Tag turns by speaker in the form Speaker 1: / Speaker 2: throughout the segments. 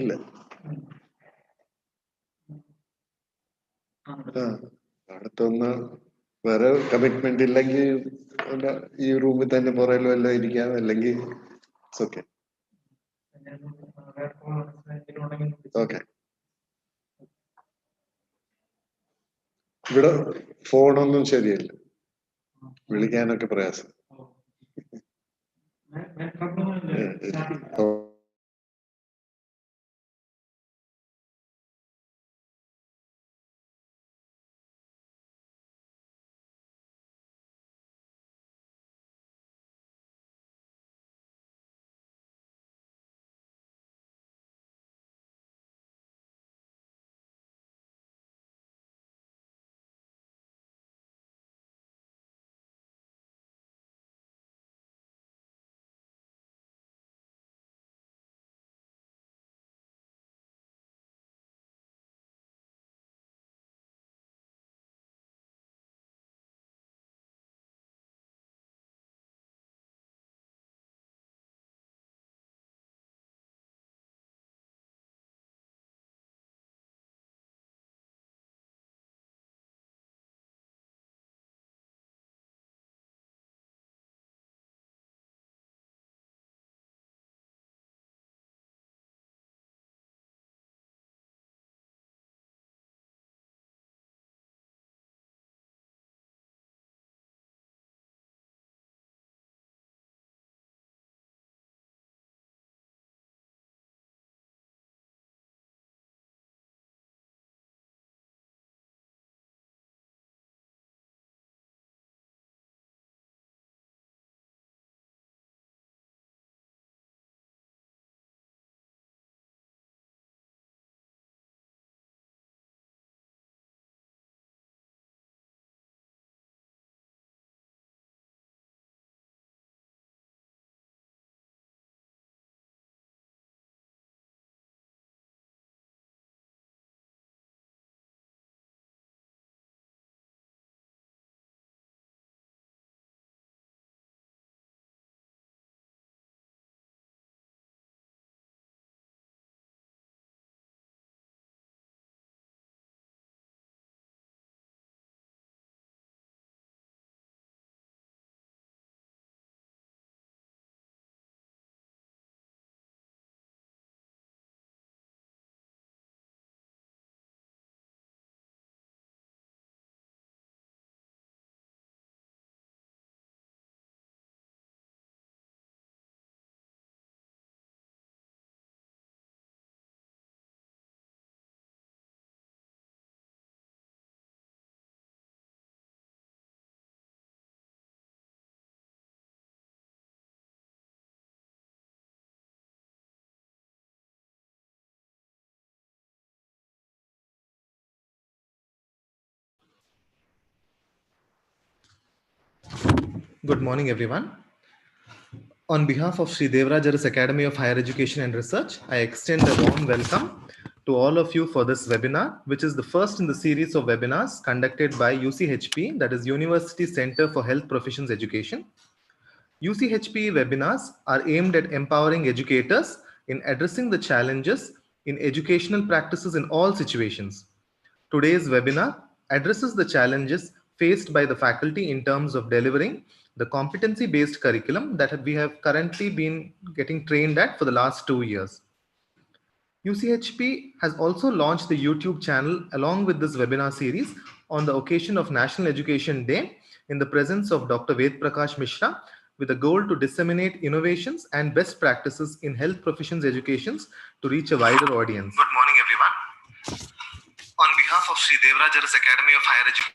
Speaker 1: ഇല്ല. അടുത്തൊന്ന് വേറെ കമ്മിറ്റ്മെന്റ് ഇല്ലെങ്കിൽ ഈ റൂമിൽ തന്നെ പുറയിലും എല്ലാം ഇരിക്കാം, അല്ലെങ്കിൽ ഓക്കെ. ഓക്കെ. ഇവിടെ ഫോണൊന്നും ശരിയല്ല, വിളിക്കാനൊക്കെ പ്രയാസം.
Speaker 2: Good morning, everyone. On behalf of Sri Devaraja's Academy of Higher Education and Research, I extend a warm welcome to all of you for this webinar, which is the first in the series of webinars conducted by UCHPE, that is University Center for Health Professions Education. UCHPE webinars are aimed at empowering educators in addressing the challenges in educational practices in all situations. Today's webinar addresses the challenges faced by the faculty in terms of delivering the competency-based curriculum that we have currently been getting trained at for the last 2 years. UCHP has also launched the YouTube channel along with this webinar series on the occasion of National Education Day in the presence of Dr. Ved Prakash Mishra, with a goal to disseminate innovations and best practices in health professions educations to reach a wider audience. Good morning, everyone. On behalf of Sri Devaraja's Academy of Higher Education,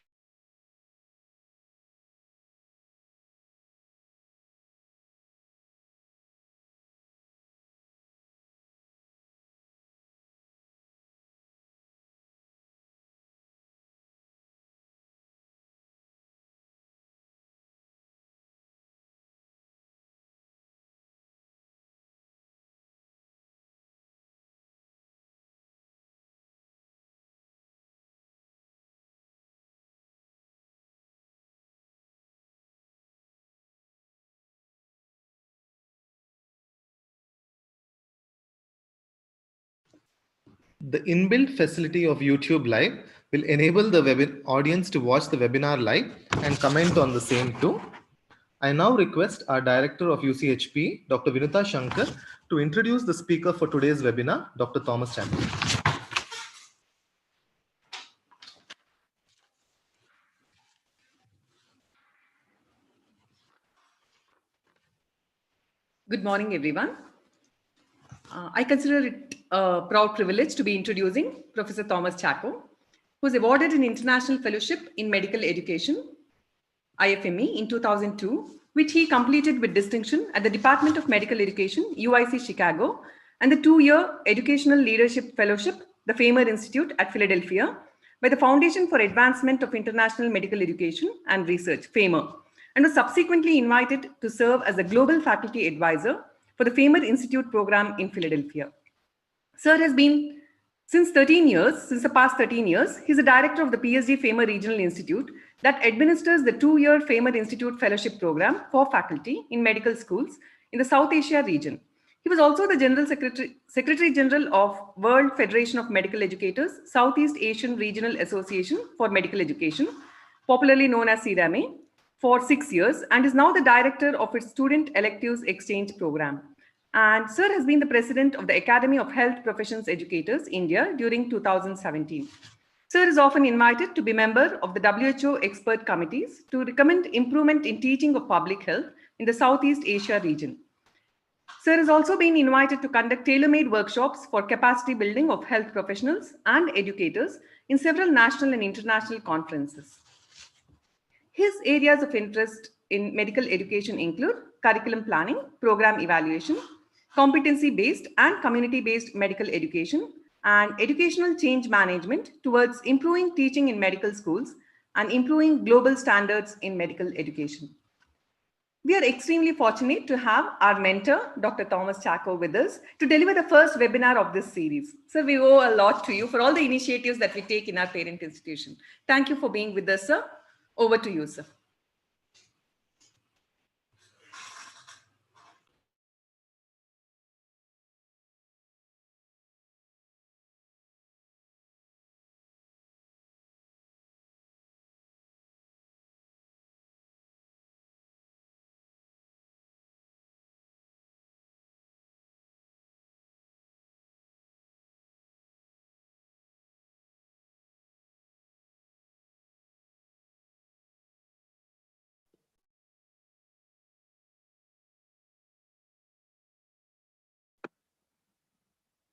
Speaker 2: The inbuilt facility of YouTube Live will enable the audience to watch the webinar live and comment on the same too. I now request our Director of UCHPE, Dr. Vinita Shankar, to introduce the speaker for today's webinar, Dr. Thomas Chacko.
Speaker 3: Good morning, everyone. I consider it a proud privilege to be introducing Professor Thomas Chacko, who was awarded an International Fellowship in Medical Education, IFME, in 2002, which he completed with distinction at the Department of Medical Education, UIC Chicago, and the 2-year Educational Leadership Fellowship, the Famer Institute at Philadelphia, by the Foundation for Advancement of International Medical Education and Research, FAMER, and was subsequently invited to serve as a global faculty advisor for the Famer Institute program in Philadelphia. Sir has been since the past 13 years, he's a director of the PSD Famer Regional Institute that administers the 2-year Famer Institute Fellowship Program for faculty in medical schools in the South Asia region. He was also the Secretary General of World Federation of Medical Educators, Southeast Asian Regional Association for Medical Education, popularly known as CRAME, for 6 years, and is now the director of its Student Electives Exchange Program. And Sir has been the president of the Academy of Health Professions Educators, India, during 2017. Sir is often invited to be member of the WHO expert committees to recommend improvement in teaching of public health in the Southeast Asia region. Sir has also been invited to conduct tailor-made workshops for capacity building of health professionals and educators in several national and international conferences. His areas of interest in medical education include curriculum planning, program evaluation, competency-based and community-based medical education, and educational change management towards improving teaching in medical schools and improving global standards in medical education. We are extremely fortunate to have our mentor, Dr. Thomas Chacko, with us to deliver the first webinar of this series. Sir, we owe a lot to you for all the initiatives that we take in our parent institution. Thank you for being with us, sir. Over to you, sir.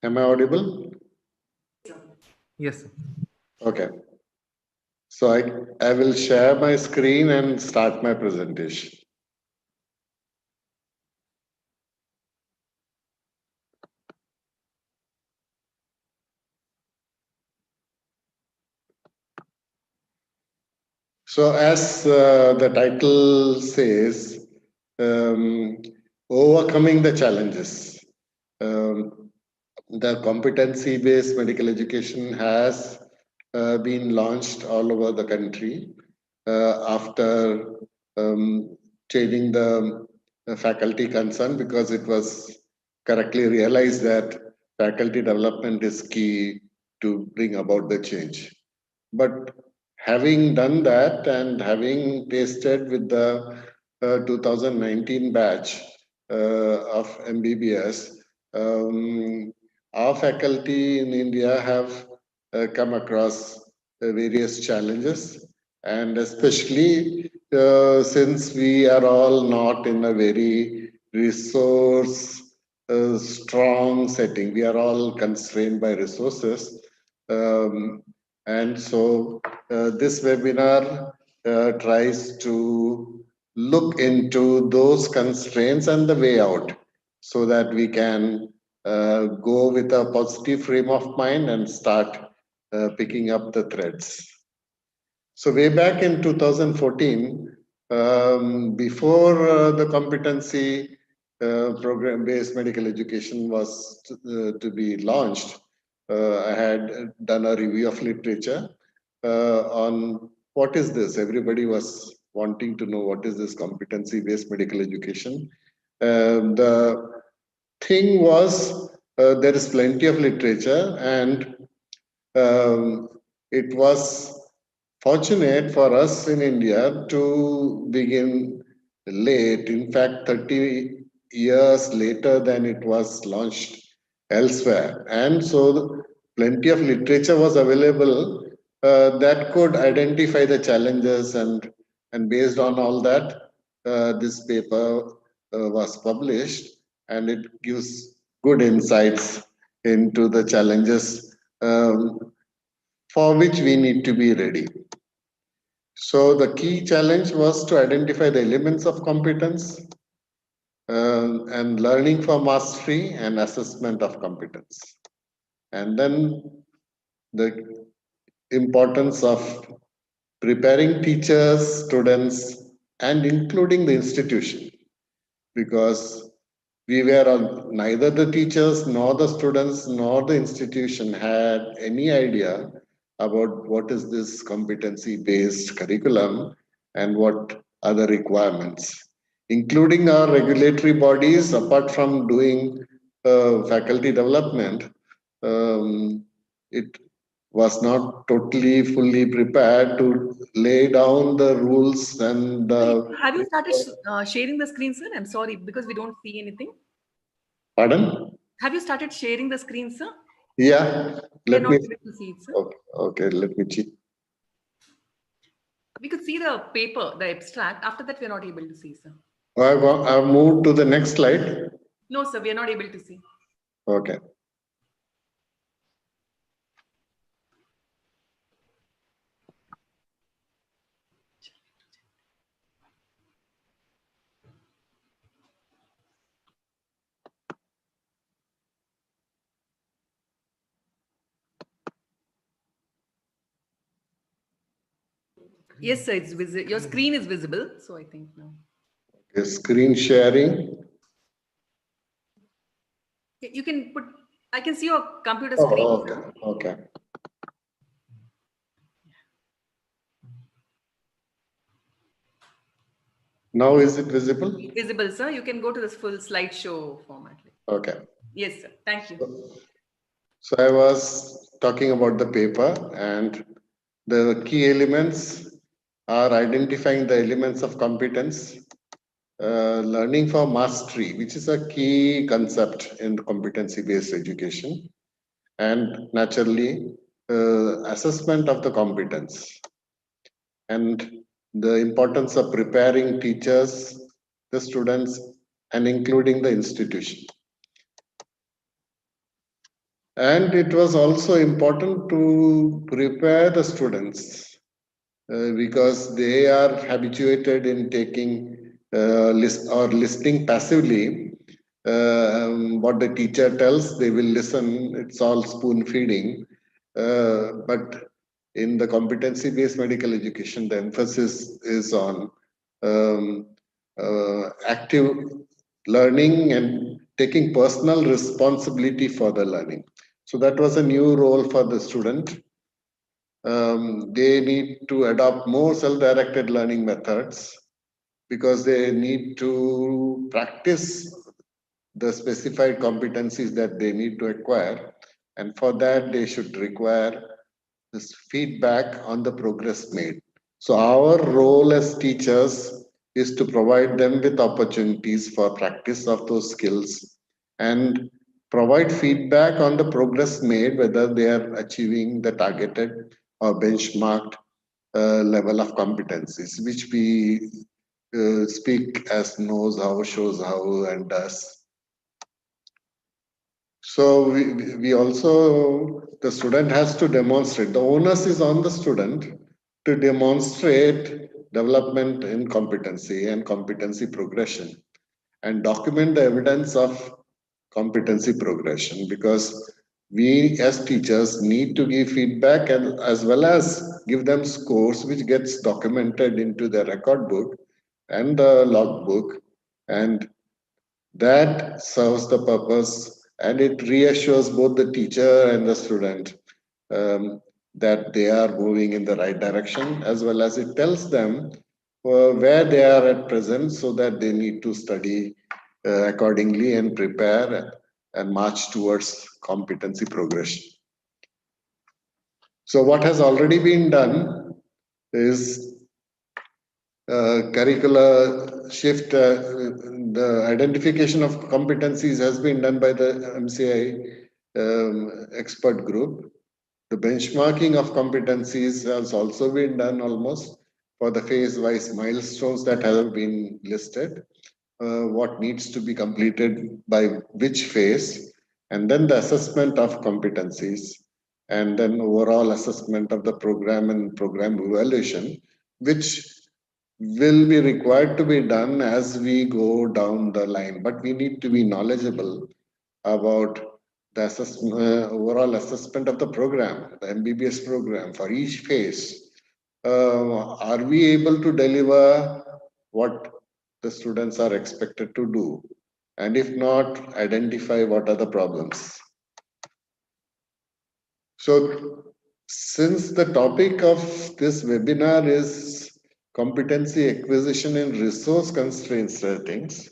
Speaker 1: Am I audible?
Speaker 2: Yes, sir.
Speaker 1: Okay. So I will share my screen and start my presentation. So as the title says, overcoming the challenges. The competency-based medical education has been launched all over the country after changing the faculty concern, because it was correctly realized that faculty development is key to bring about the change. But having done that and having tasted with the 2019 batch of MBBS, our faculty in India have come across various challenges, and especially since we are all not in a very resource strong setting, we are all constrained by resources. And so this webinar tries to look into those constraints and the way out, so that we can go with a positive frame of mind and start picking up the threads. So way back in 2014, before the competency program-based medical education was to be launched, I had done a review of literature on what is this. Everybody was wanting to know what is this competency-based medical education. The thing was, there is plenty of literature, and it was fortunate for us in India to begin late, in fact, 30 years later than it was launched elsewhere. And so plenty of literature was available that could identify the challenges, and based on all that, this paper was published, and it gives good insights into the challenges for which we need to be ready. So the key challenge was to identify the elements of competence, and learning for mastery and assessment of competence. And then the importance of preparing teachers, students, and including the institution, because we were on, neither the teachers nor the students nor the institution had any idea about what is this competency based curriculum and what are the requirements, including our regulatory bodies. Apart from doing faculty development, it was not totally fully prepared to lay down the rules and
Speaker 3: Have you started sharing the screen, sir? I'm sorry, because we don't see anything.
Speaker 1: pardon?
Speaker 3: Have you started sharing the screen, sir?
Speaker 1: Yeah,
Speaker 3: We are
Speaker 1: let
Speaker 3: not
Speaker 1: me.
Speaker 3: able to see it, sir.
Speaker 1: Okay, let me check.
Speaker 3: We could see the paper, the abstract. After that, we are not able to see, sir.
Speaker 1: I've moved to the next slide.
Speaker 3: No, sir, we are not able to see.
Speaker 1: Okay.
Speaker 3: Yes, sir, it's visible. Your screen is visible, so I think now.
Speaker 1: Okay, screen sharing.
Speaker 3: You can put. I can see your computer screen.
Speaker 1: Oh, okay,
Speaker 3: Sir.
Speaker 1: okay. Now is it visible?
Speaker 3: Visible, sir. You can go to this full slideshow format.
Speaker 1: Okay.
Speaker 3: Yes, sir. Thank you.
Speaker 1: So I was talking about the paper, and the key elements are identifying the elements of competence, learning for mastery, which is a key concept in the competency-based education, and naturally, assessment of the competence, and the importance of preparing teachers, the students, and including the institution. And it was also important to prepare the students because they are habituated in taking listening passively. What the teacher tells, they will listen. It's all spoon feeding. But in the competency-based medical education, the emphasis is on active learning and taking personal responsibility for the learning. So that was a new role for the student. They need to adopt more self-directed learning methods because they need to practice the specified competencies that they need to acquire. And for that, they should require this feedback on the progress made. So our role as teachers is to provide them with opportunities for practice of those skills and provide feedback on the progress made, whether they are achieving the targeted or benchmarked level of competencies, which we speak as knows how, shows how, and does. So we also, the student has to demonstrate, the onus is on the student to demonstrate development in competency and competency progression and document the evidence of competency progression, because we as teachers need to give feedback and as well as give them scores which gets documented into the record book and the log book, and that serves the purpose, and it reassures both the teacher and the student that they are moving in the right direction, as well as it tells them where they are at present so that they need to study accordingly and prepare and march towards competency progression. So what has already been done is curricular shift. The identification of competencies has been done by the MCI expert group. The benchmarking of competencies has also been done almost for the phase-wise milestones that have been listed. What needs to be completed by which phase, and then the assessment of competencies, and then overall assessment of the program and program evaluation, which will be required to be done as we go down the line. But we need to be knowledgeable about the overall assessment of the program, the MBBS program for each phase. Are we able to deliver what the students are expected to do? And if not, identify what are the problems. So, since the topic of this webinar is competency acquisition in resource constraint settings,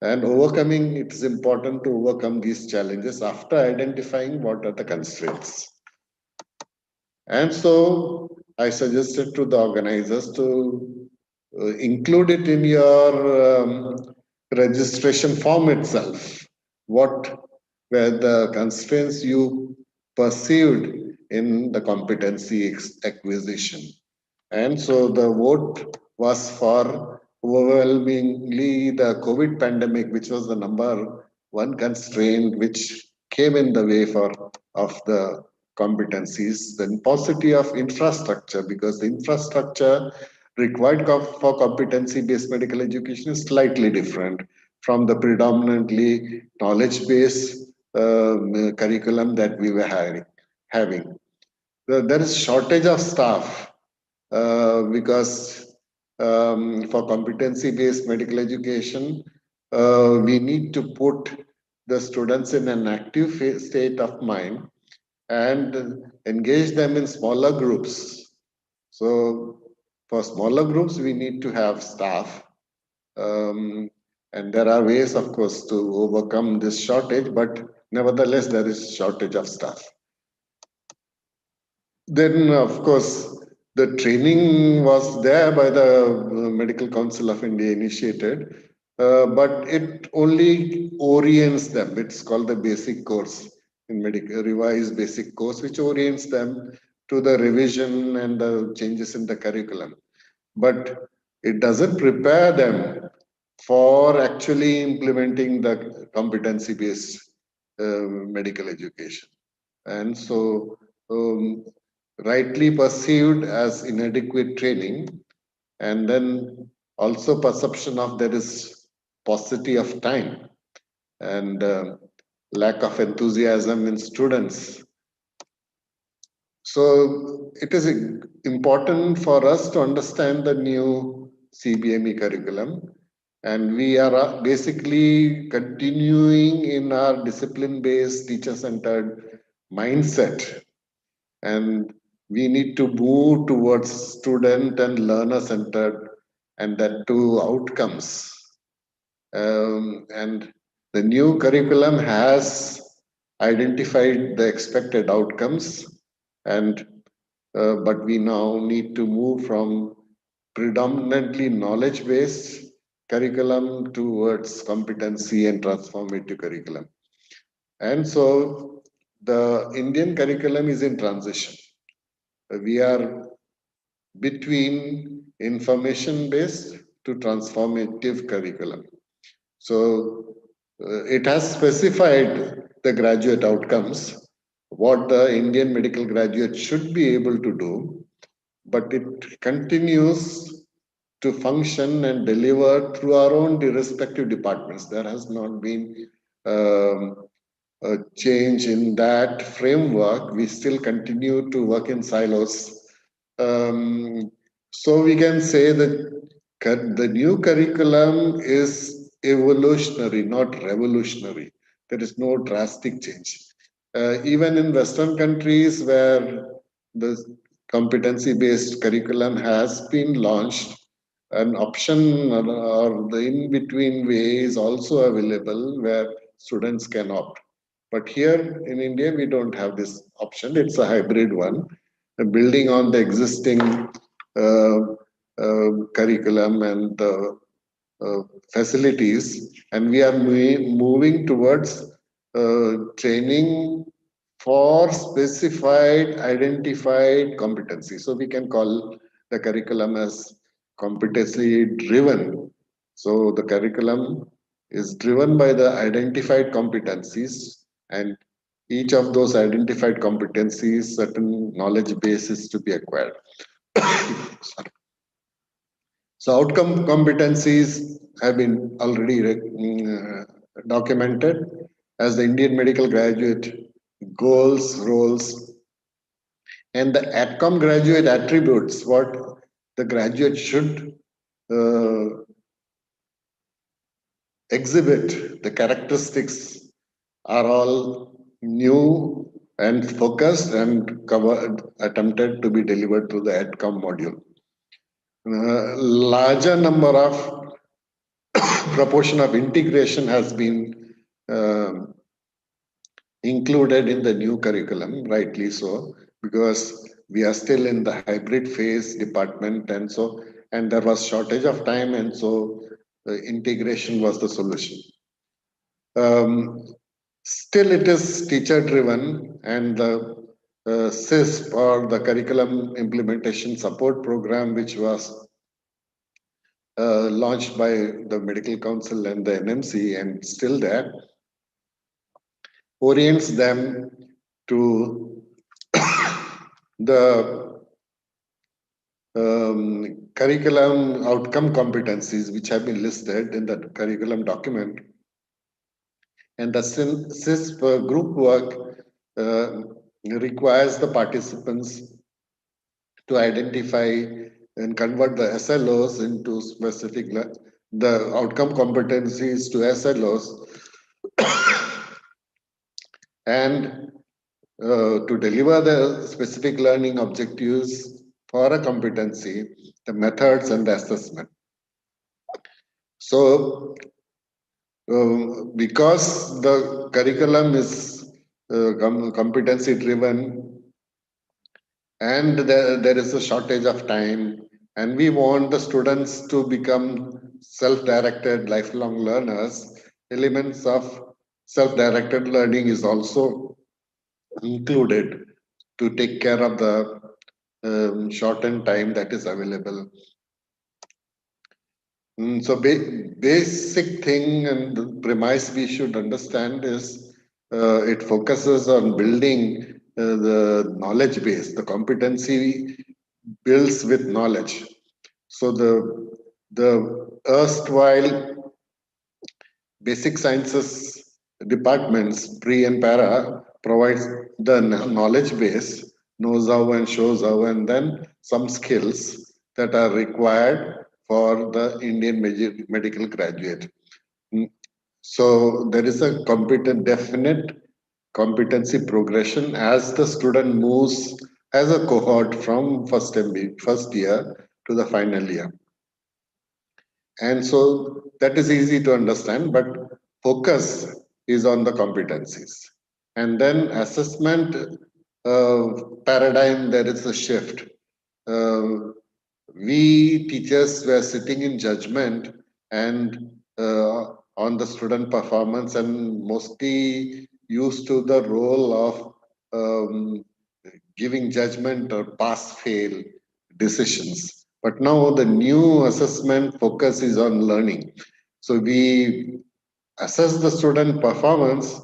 Speaker 1: and overcoming, it is important to overcome these challenges after identifying what are the constraints. And so I suggested to the organizers to include it in your registration form itself. What were the constraints you perceived in the competency acquisition? And so the vote was for overwhelmingly the COVID pandemic, which was the number one constraint which came in the way of the competencies. Then paucity of infrastructure, because the infrastructure required for competency-based medical education is slightly different from the predominantly knowledge-based curriculum that we were having. There is shortage of staff because for competency-based medical education, we need to put the students in an active state of mind and engage them in smaller groups. So for smaller groups, we need to have staff. And there are ways, of course, to overcome this shortage, but nevertheless, there is shortage of staff. Then, of course, the training was there by the Medical Council of India initiated, but it only orients them. It's called the basic course in medical, revised basic course, which orients them to the revision and the changes in the curriculum. But it doesn't prepare them for actually implementing the competency-based medical education. And so, rightly perceived as inadequate training, and then also perception of there is paucity of time and lack of enthusiasm in students. So it is important for us to understand the new CBME curriculum, and we are basically continuing in our discipline-based, teacher-centered mindset, and we need to move towards student and learner-centered, and that to outcomes. And the new curriculum has identified the expected outcomes, and but we now need to move from predominantly knowledge-based curriculum towards competency and transformative curriculum. And so the Indian curriculum is in transition. We are between information-based to transformative curriculum. So it has specified the graduate outcomes, what the Indian medical graduate should be able to do, but it continues to function and deliver through our own respective departments. There has not been a change in that framework. We still continue to work in silos. So we can say that the new curriculum is evolutionary, not revolutionary. There is no drastic change. Even in Western countries where the competency-based curriculum has been launched, an option or the in-between way is also available where students can opt. But here in India, we don't have this option. It's a hybrid one. building on the existing curriculum and facilities, and we are moving towards training for specified identified competency. So we can call the curriculum as competency driven. So the curriculum is driven by the identified competencies, and each of those identified competencies, certain knowledge base is to be acquired. Sorry. So outcome competencies have been already documented as the Indian medical graduate goals, roles, and the AdCom graduate attributes, what the graduate should uh, exhibit, the characteristics are all new and focused and covered, attempted to be delivered through the AdCom module. Larger number of proportion of integration has been included in the new curriculum, rightly so, because we are still in the hybrid phase department, and there was shortage of time, and so integration was the solution. Still, it is teacher driven, and the CISP, or the Curriculum Implementation Support Program, which was launched by the Medical Council and the NMC, and still there, orients them to the curriculum outcome competencies which have been listed in the curriculum document. And the CISP group work requires the participants to identify and convert the SLOs into specific, the outcome competencies to SLOs, and to deliver the specific learning objectives for a competency, the methods and the assessment. So, because the curriculum is competency driven, and there is a shortage of time, and we want the students to become self-directed lifelong learners, elements of self-directed learning is also included to take care of the shortened time that is available. So basic thing and the premise we should understand is it focuses on building the knowledge base. The competency builds with knowledge. So the erstwhile basic sciences departments, pre and para, provides the knowledge base, knows how and shows how, and then some skills that are required for the Indian medical graduate. So there is a definite competency progression as the student moves as a cohort from first year to the final year. And so that is easy to understand, but focus is on the competencies. And then assessment paradigm, there is a shift. We teachers were sitting in judgment and on the student performance, and mostly used to the role of giving judgment or pass-fail decisions. But now the new assessment focus is on learning. So we assess the student performance,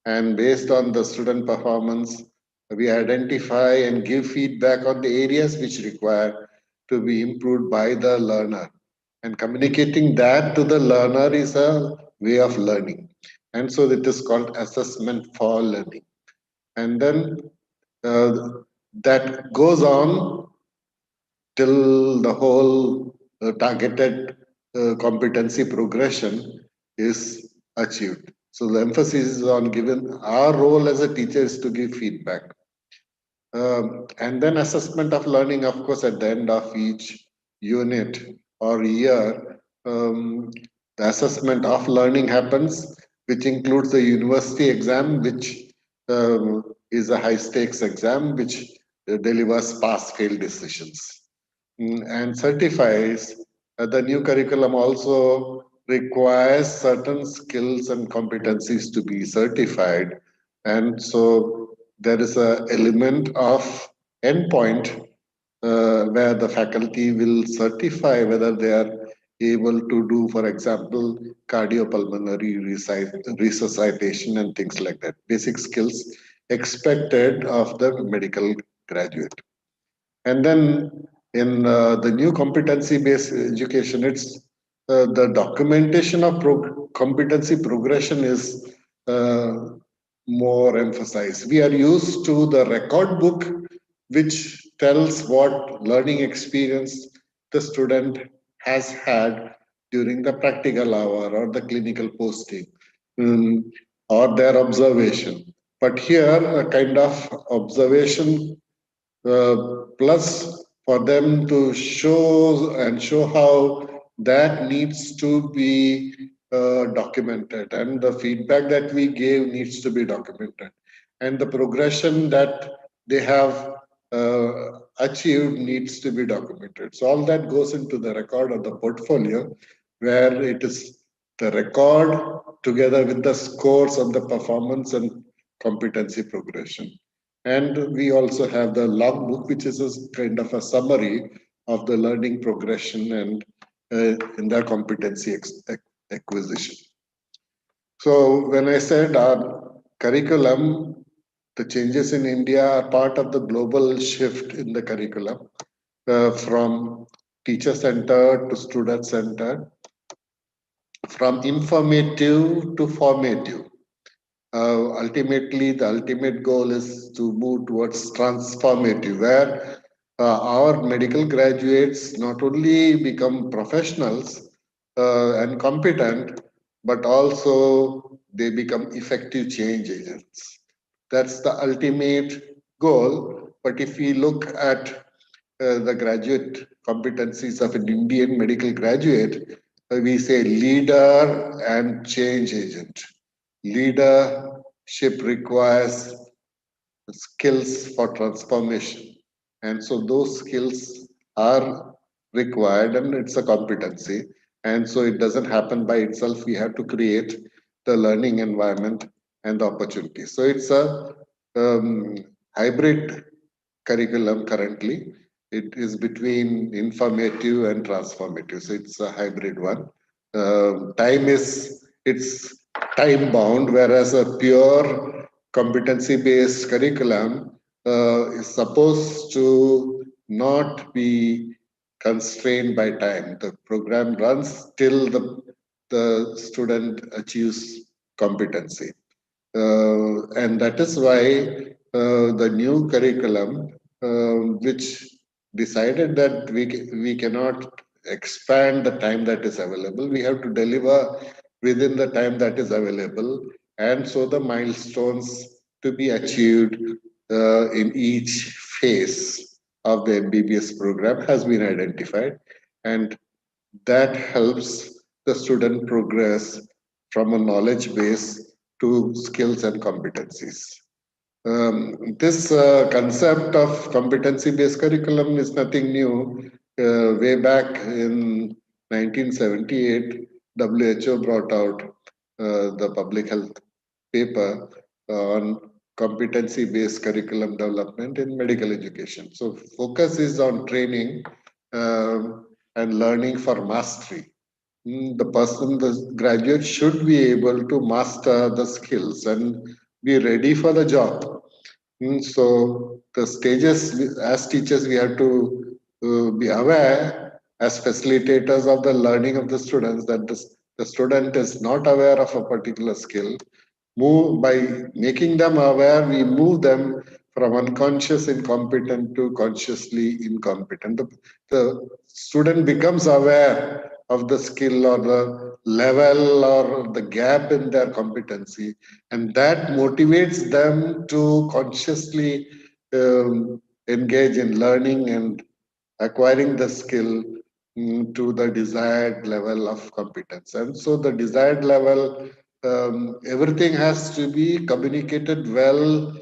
Speaker 1: and based on the student performance, we identify and give feedback on the areas which require to be improved by the learner. And communicating that to the learner is a way of learning. And so it is called assessment for learning. And then that goes on till the whole targeted competency progression is achieved. So the emphasis is on given our role as a teacher is to give feedback. And then assessment of learning, of course, at the end of each unit or year, the assessment of learning happens, which includes the university exam, which is a high stakes exam, which delivers pass-fail decisions. And certifies. The new curriculum also requires certain skills and competencies to be certified. And so there is an element of endpoint where the faculty will certify whether they are able to do, for example, cardiopulmonary resuscitation and things like that. Basic skills expected of the medical graduate. And then in the new competency-based education, it's the documentation of competency progression is uh, more emphasized. We are used to the record book, which tells what learning experience the student has had during the practical hour or the clinical posting, um, or their observation. But here, a kind of observation plus for them to show how that needs to be documented, and the feedback that we gave needs to be documented, and the progression that they have achieved needs to be documented. So all that goes into the record of the portfolio, where it is the record together with the scores on the performance and competency progression. And we also have the logbook, which is a kind of a summary of the learning progression and in their competency acquisition. So when I said our curriculum, the changes in India are part of the global shift in the curriculum from teacher-centered to student-centered, from informative to formative. Ultimately, the ultimate goal is to move towards transformative, where our medical graduates not only become professionals and competent, but also they become effective change agents. That's the ultimate goal. But if we look at the graduate competencies of an Indian medical graduate, we say leader and change agent. Leadership requires skills for transformation. And so those skills are required, and it's a competency. And so it doesn't happen by itself. We have to create the learning environment and the opportunity. So it's a hybrid curriculum currently. It is between informative and transformative. So it's a hybrid one. It's time bound, whereas a pure competency based curriculum is supposed to not be constrained by time. The program runs till the student achieves competency. And that is why the new curriculum, which decided that we cannot expand the time that is available, we have to deliver within the time that is available, and so the milestones to be achieved in each phase of the MBBS program has been identified, and that helps the student progress from a knowledge base to skills and competencies. This concept of competency-based curriculum is nothing new. Way back in 1978, WHO brought out the public health paper on competency-based curriculum development in medical education. So focus is on training and learning for mastery. The graduate should be able to master the skills and be ready for the job. So the stages, as teachers, we have to be aware as facilitators of the learning of the students that the student is not aware of a particular skill. By making them aware, we move them from unconscious incompetent to consciously incompetent. The student becomes aware of the skill or the level or the gap in their competency, and that motivates them to consciously engage in learning and acquiring the skill to the desired level of competence. And so the desired level, everything has to be communicated well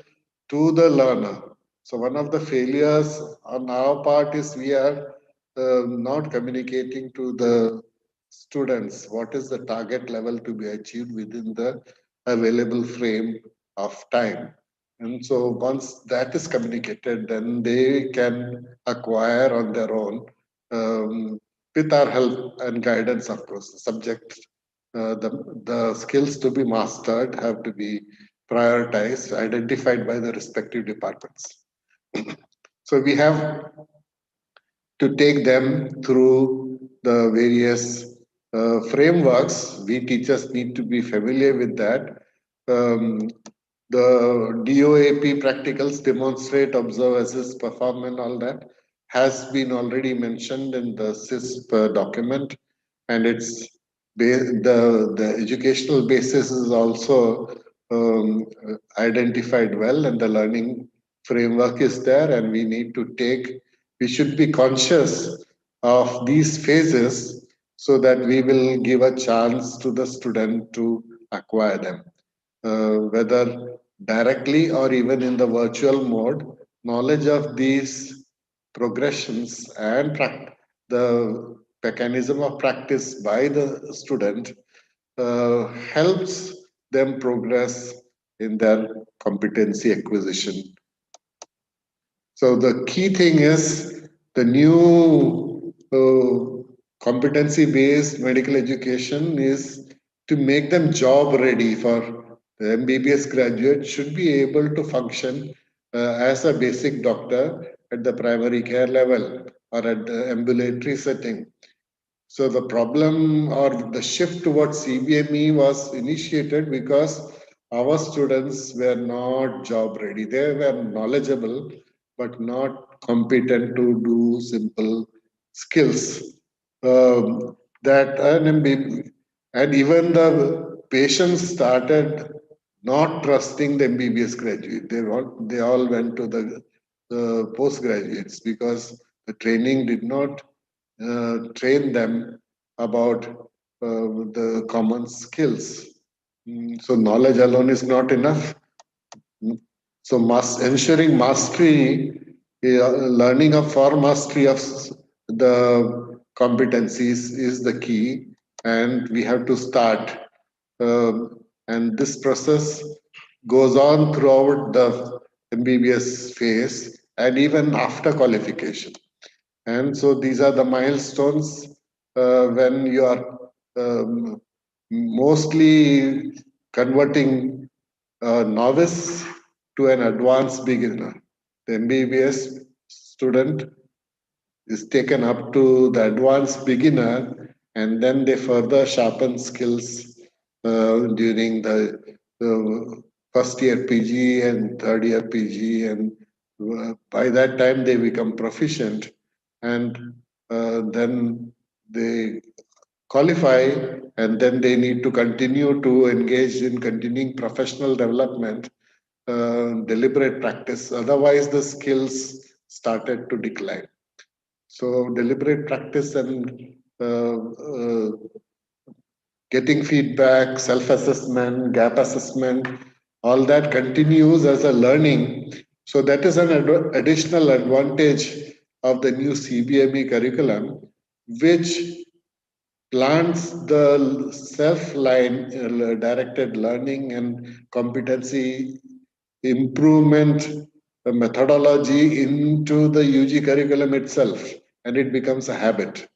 Speaker 1: to the learner. So one of the failures on our part is we are not communicating to the students what is the target level to be achieved within the available frame of time. And so once that is communicated, then they can acquire on their own, with our help and guidance, of course. The subject, the skills to be mastered have to be prioritized, identified by the respective departments. So we have to take them through the various frameworks. We teachers need to be familiar with that. Um, the DOAP practicals, demonstrate, observe, assess, perform, and all that has been already mentioned in the CISP document, and it's the educational basis is also identified well, and the learning framework is there, and we should be conscious of these phases so that we will give a chance to the student to acquire them, whether directly or even in the virtual mode. Knowledge of these progressions and the mechanism of practice by the student helps them progress in their competency acquisition. So the key thing is the new competency-based medical education is to make them job ready. For the MBBS graduate should be able to function as a basic doctor at the primary care level or at the ambulatory setting. So the problem or the shift towards CBME was initiated because our students were not job ready. They were knowledgeable, but not competent to do simple skills. That an MBB, and even the patients started not trusting the MBBS graduate. They all went to the postgraduates because the training did not train them about the common skills. So knowledge alone is not enough. So ensuring mastery, learning of for mastery of the competencies is the key, and we have to start. And this process goes on throughout the MBBS phase and even after qualification. And so these are the milestones when you are mostly converting a novice to an advanced beginner. The MBBS student is taken up to the advanced beginner, and then they further sharpen skills during the first year PG and third year PG, and by that time they become proficient, and then they qualify, and then they need to continue to engage in continuing professional development, deliberate practice. Otherwise, the skills started to decline. So, deliberate practice and getting feedback, self-assessment, gap assessment, all that continues as a learning. So that is an additional advantage of the new CBME curriculum, which plants the self-line directed learning and competency improvement methodology into the UG curriculum itself, and it becomes a habit.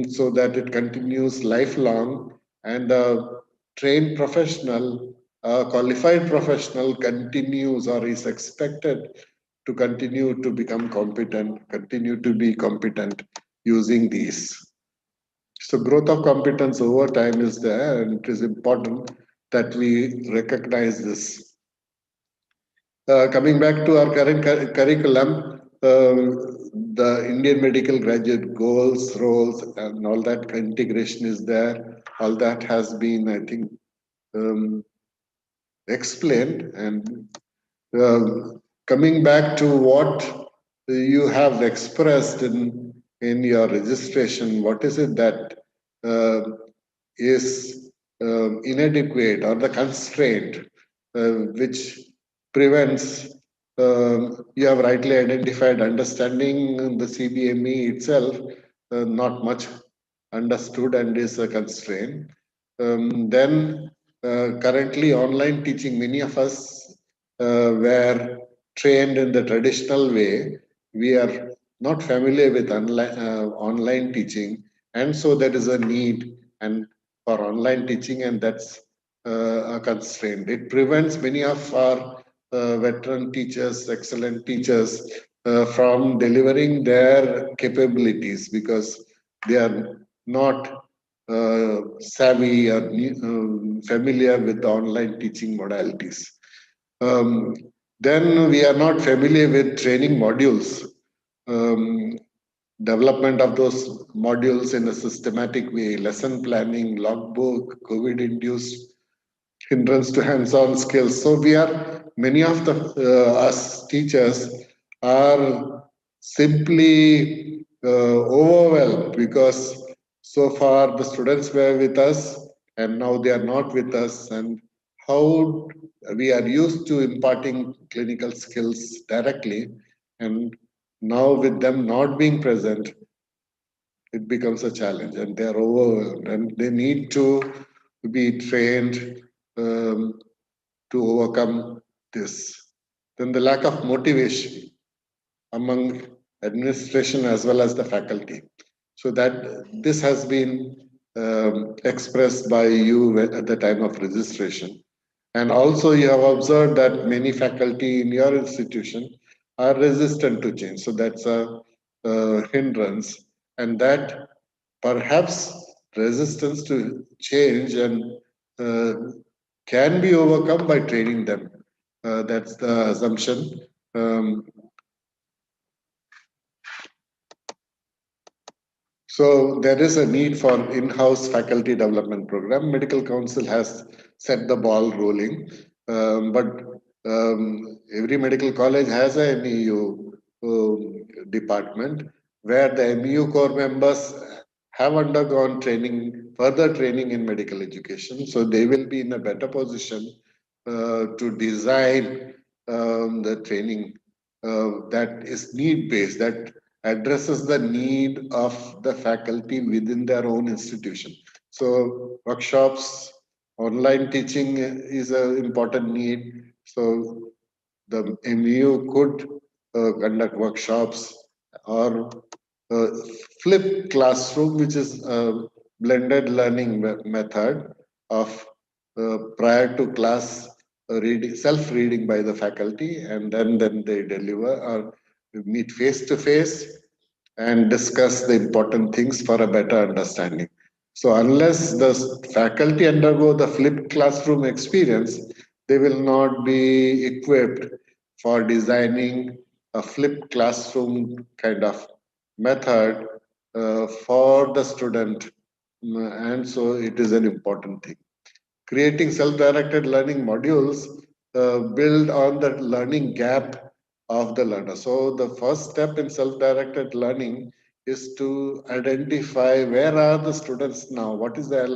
Speaker 1: So that it continues lifelong, and a trained professional, a qualified professional continues or is expected to continue to become competent, continue to be competent using these. So growth of competence over time is there, and it is important that we recognize this. Coming back to our current curriculum, the Indian medical graduate goals, roles, and all that integration is there. All that has been, I think, explained. And coming back to what you have expressed in your registration, what is it that is inadequate or the constraint which prevents You have rightly identified understanding the CBME itself, not much understood and is a constraint. Then currently online teaching, many of us were trained in the traditional way. We are not familiar with online teaching, and so there is a need and for online teaching, and that's a constraint. It prevents many of our veteran teachers, excellent teachers, from delivering their capabilities because they are not savvy or familiar with the online teaching modalities. Um, then we are not familiar with training modules. Um, Development of those modules in a systematic way, lesson planning, logbook, COVID-induced hindrance to hands-on skills. So we are, many of the us teachers are simply overwhelmed because so far the students were with us and now they are not with us, and how we are used to imparting clinical skills directly, and now with them not being present, it becomes a challenge and they are overwhelmed and they need to be trained um, to overcome this. Then the lack of motivation among administration as well as the faculty. So that this has been expressed by you at the time of registration. And also you have observed that many faculty in your institution are resistant to change. So that's a hindrance. And that perhaps resistance to change and uh, can be overcome by training them. That's the assumption. Um, So there is a need for in-house faculty development program. Medical Council has set the ball rolling, but every medical college has a MEU department where the MEU core members have undergone training, further training in medical education. So they will be in a better position to design the training that is need-based, that addresses the need of the faculty within their own institution. So workshops, online teaching is an important need. So the MU could conduct workshops or uh, flip classroom, which is a blended learning method of prior to class reading, self-reading by the faculty, and then they deliver or meet face to face and discuss the important things for a better understanding. So unless the faculty undergo the flipped classroom experience, they will not be equipped for designing a flipped classroom kind of method for the student. And so it is an important thing. Creating self-directed learning modules build on the learning gap of the learner. So the first step in self-directed learning is to identify where are the students now, what is their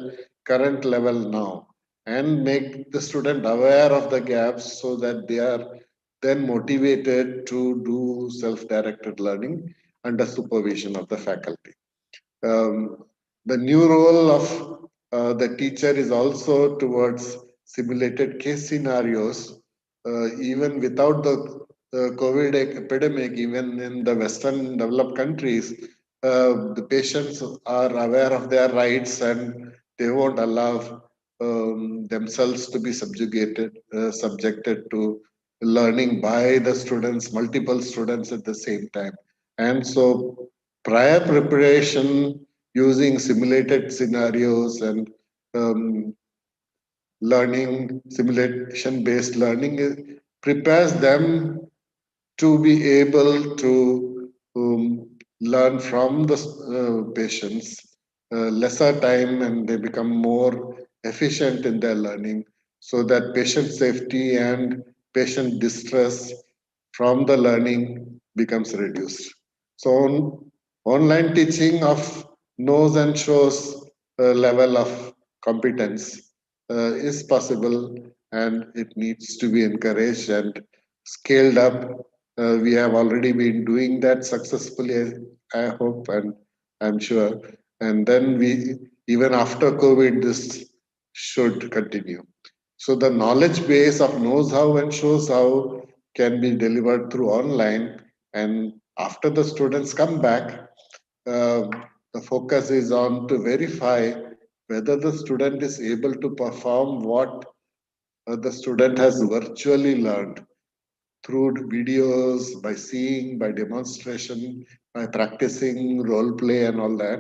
Speaker 1: current level now, and make the student aware of the gaps so that they are then motivated to do self-directed learning under supervision of the faculty. Um, the new role of the teacher is also towards simulated case scenarios, even without the COVID epidemic, even in the Western developed countries, the patients are aware of their rights and they won't allow themselves to be subjected to learning by the students, multiple students at the same time. And so prior preparation using simulated scenarios and um, learning, simulation based learning prepares them to be able to learn from the patients lesser time, and they become more efficient in their learning so that patient safety and patient distress from the learning becomes reduced. So online teaching of knows and shows level of competence is possible and it needs to be encouraged and scaled up. We have already been doing that successfully, I hope, and I'm sure. And then even after COVID, this should continue. So the knowledge base of knows how and shows how can be delivered through online. And after the students come back, the focus is on to verify whether the student is able to perform what the student has virtually learned through videos, by seeing, by demonstration, by practicing role play and all that.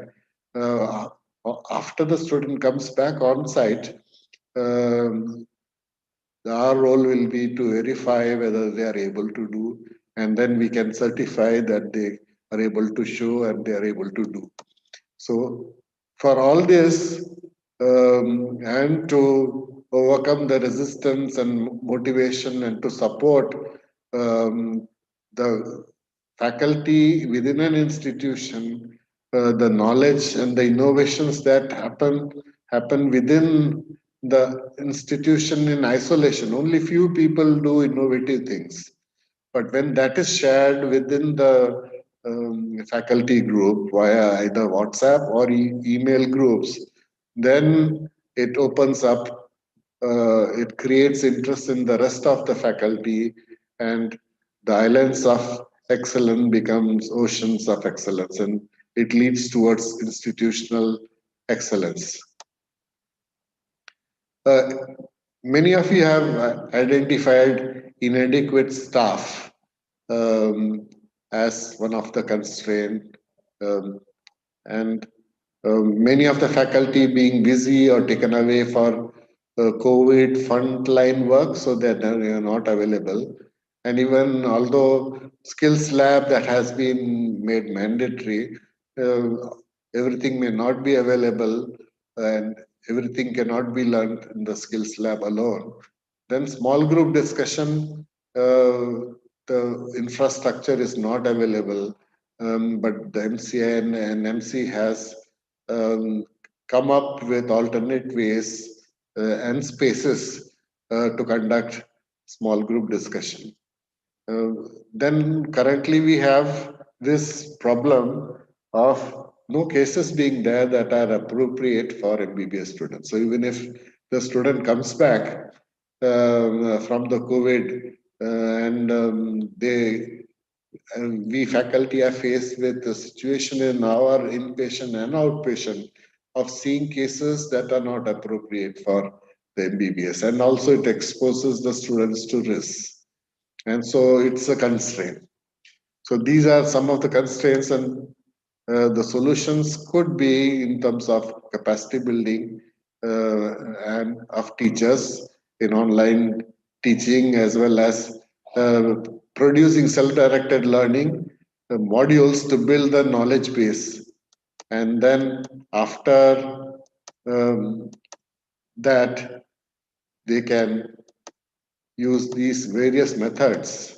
Speaker 1: After the student comes back on site, um, our role will be to verify whether they are able to do, and then we can certify that they are able to show and they are able to do. So, for all this, and to overcome the resistance and motivation and to support the faculty within an institution, the knowledge and the innovations that happen within the institution in isolation. Only few people do innovative things. But when that is shared within the faculty group via either WhatsApp or email groups, then it opens up, it creates interest in the rest of the faculty, and the islands of excellence becomes oceans of excellence, and it leads towards institutional excellence. Uh, Many of you have identified inadequate staff as one of the constraint, um, and many of the faculty being busy or taken away for COVID frontline work, so that they are not available. And even although skills lab that has been made mandatory, uh, everything may not be available, and everything cannot be learned in the skills lab alone. Then small group discussion, the infrastructure is not available, but the MCN and MC has come up with alternate ways and spaces to conduct small group discussion. Uh, then currently we have this problem of no cases being there that are appropriate for MBBS students. So even if the student comes back from the COVID and we faculty are faced with the situation in our inpatient and outpatient of seeing cases that are not appropriate for the MBBS, and also it exposes the students to risk, and so it's a constraint. So these are some of the constraints, and the solutions could be in terms of capacity building and of teachers in online teaching, as well as uh, producing self-directed learning modules to build the knowledge base. And then after um, that, they can use these various methods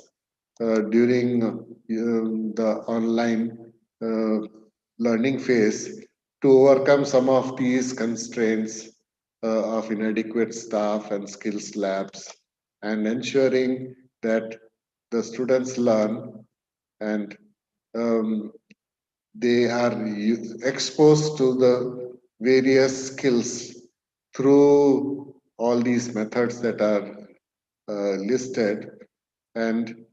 Speaker 1: during the online uh, learning phase to overcome some of these constraints of inadequate staff and skills labs, and ensuring that the students learn and um, they are exposed to the various skills through all these methods that are listed. And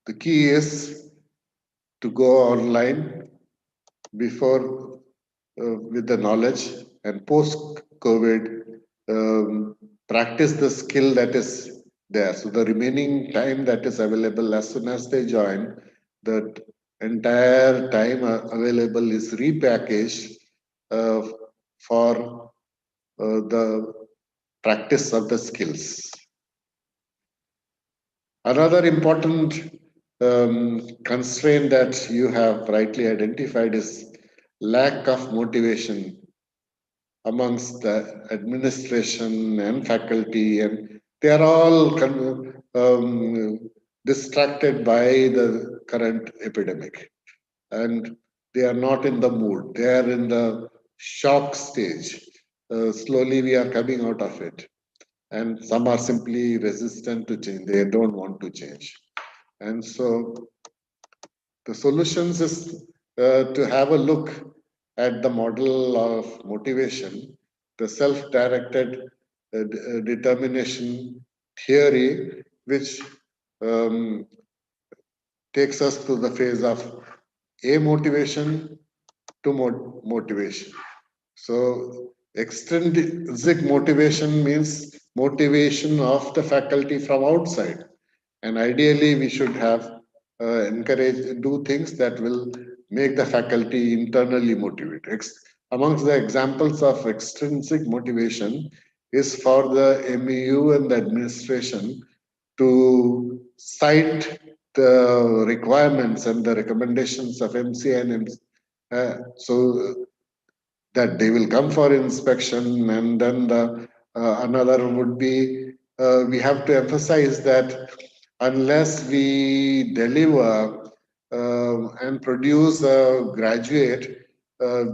Speaker 1: the key is to go online before with the knowledge, and post COVID practice the skill that is there. So the remaining time that is available as soon as they join, the entire time available is repackaged uh, for the practice of the skills. Another important constraint that you have rightly identified is lack of motivation amongst the administration and faculty, and they are all distracted by the current epidemic, and they are not in the mood. They are in the shock stage. Slowly we are coming out of it. and some are simply resistant to change. They don't want to change. And so the solutions is to have a look at the model of motivation, the self-directed determination theory, which um, takes us to the phase of a motivation to motivation. So extrinsic motivation means motivation of the faculty from outside. And ideally, we should have do things that will make the faculty internally motivated. Amongst the examples of extrinsic motivation is for the MEU and the administration to cite the requirements and the recommendations of MC and so that they will come for inspection. And then the another would be we have to emphasize that unless we deliver and produce a graduate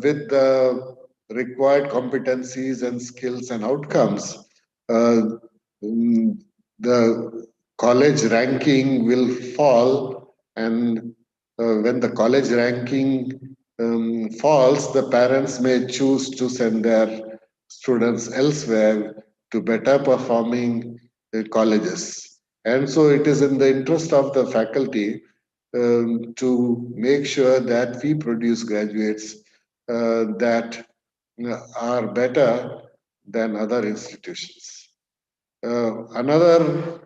Speaker 1: with the required competencies and skills and outcomes, uh, the college ranking will fall. And when the college ranking falls, the parents may choose to send their students elsewhere to better performing colleges. And so it is in the interest of the faculty to make sure that we produce graduates that are better than other institutions. Another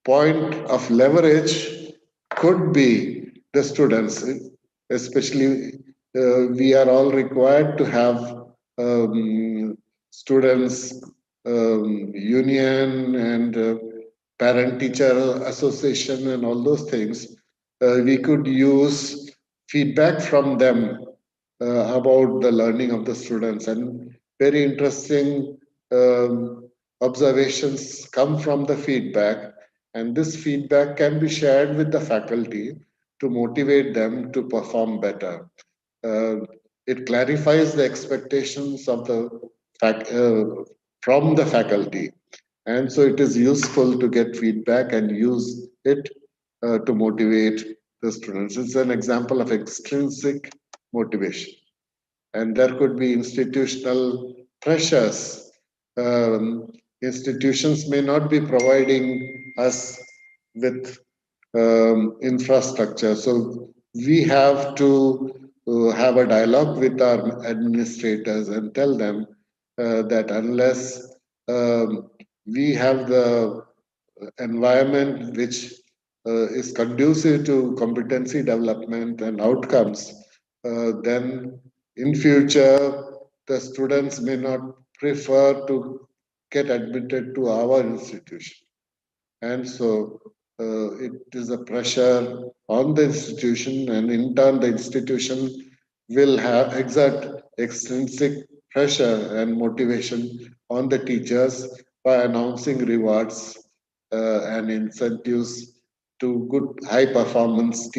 Speaker 1: point of leverage could be the students, especially we are all required to have students union and parent teacher association and all those things. We could use feedback from them about the learning of the students, and very interesting observations come from the feedback, and this feedback can be shared with the faculty to motivate them to perform better. Uh, it clarifies the expectations of the from the faculty, and so it is useful to get feedback and use it to motivate the students. It's an example of extrinsic motivation. And there could be institutional pressures. Institutions may not be providing us with infrastructure. So we have to have a dialogue with our administrators and tell them that unless we have the environment which is conducive to competency development and outcomes, then in future the students may not prefer to get admitted to our institution. And so it is a pressure on the institution, and in turn the institution will have exert extrinsic pressure and motivation on the teachers by announcing rewards and incentives to good high performance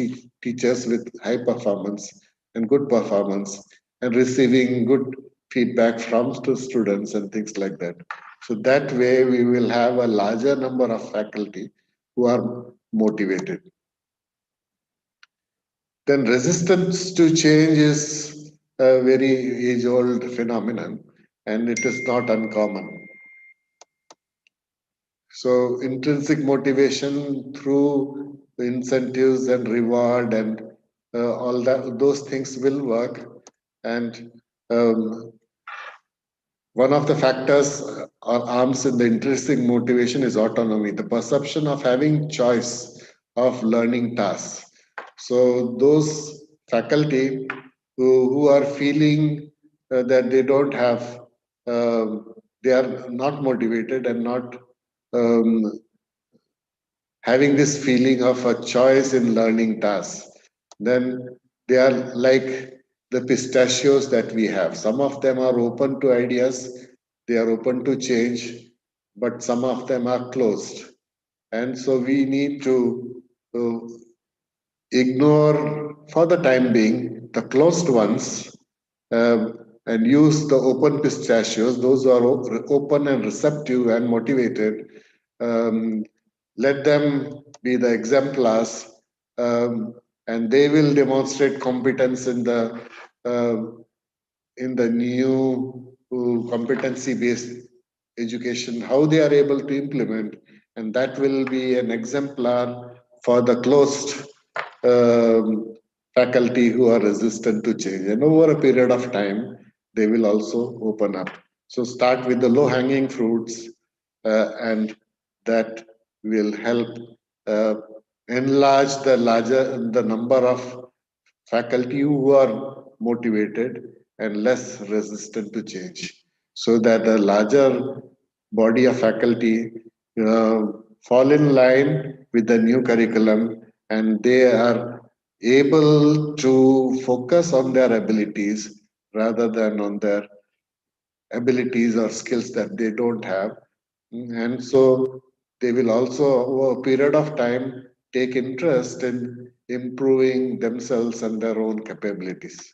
Speaker 1: teachers with high performance and good performance, and receiving good feedback from the students and things like that. So that way we will have a larger number of faculty who are motivated. Then resistance to change is a very age-old phenomenon, and it is not uncommon. So intrinsic motivation through the incentives and reward and all that, those things will work. And one of the factors or arms in the intrinsic motivation is autonomy, the perception of having choice of learning tasks. So those faculty who are feeling that they don't have, they are not motivated and not um, having this feeling of a choice in learning tasks, then they are like the pistachios that we have. Some of them are open to ideas, they are open to change, but some of them are closed. And so we need to uh, ignore for the time being the closed ones, uh, and use the open pistachios, those who are open and receptive and motivated. Um, let them be the exemplars, um, and they will demonstrate competence uh, in the new competency-based education, how they are able to implement, and that will be an exemplar for the closed faculty who are resistant to change. And over a period of time, they will also open up. So start with the low-hanging fruits, and that will help uh, enlarge the number of faculty who are motivated and less resistant to change, so that a larger body of faculty uh, fall in line with the new curriculum, and they are able to focus on their abilities rather than on their abilities or skills that they don't have. And so they will also, over a period of time, take interest in improving themselves and their own capabilities.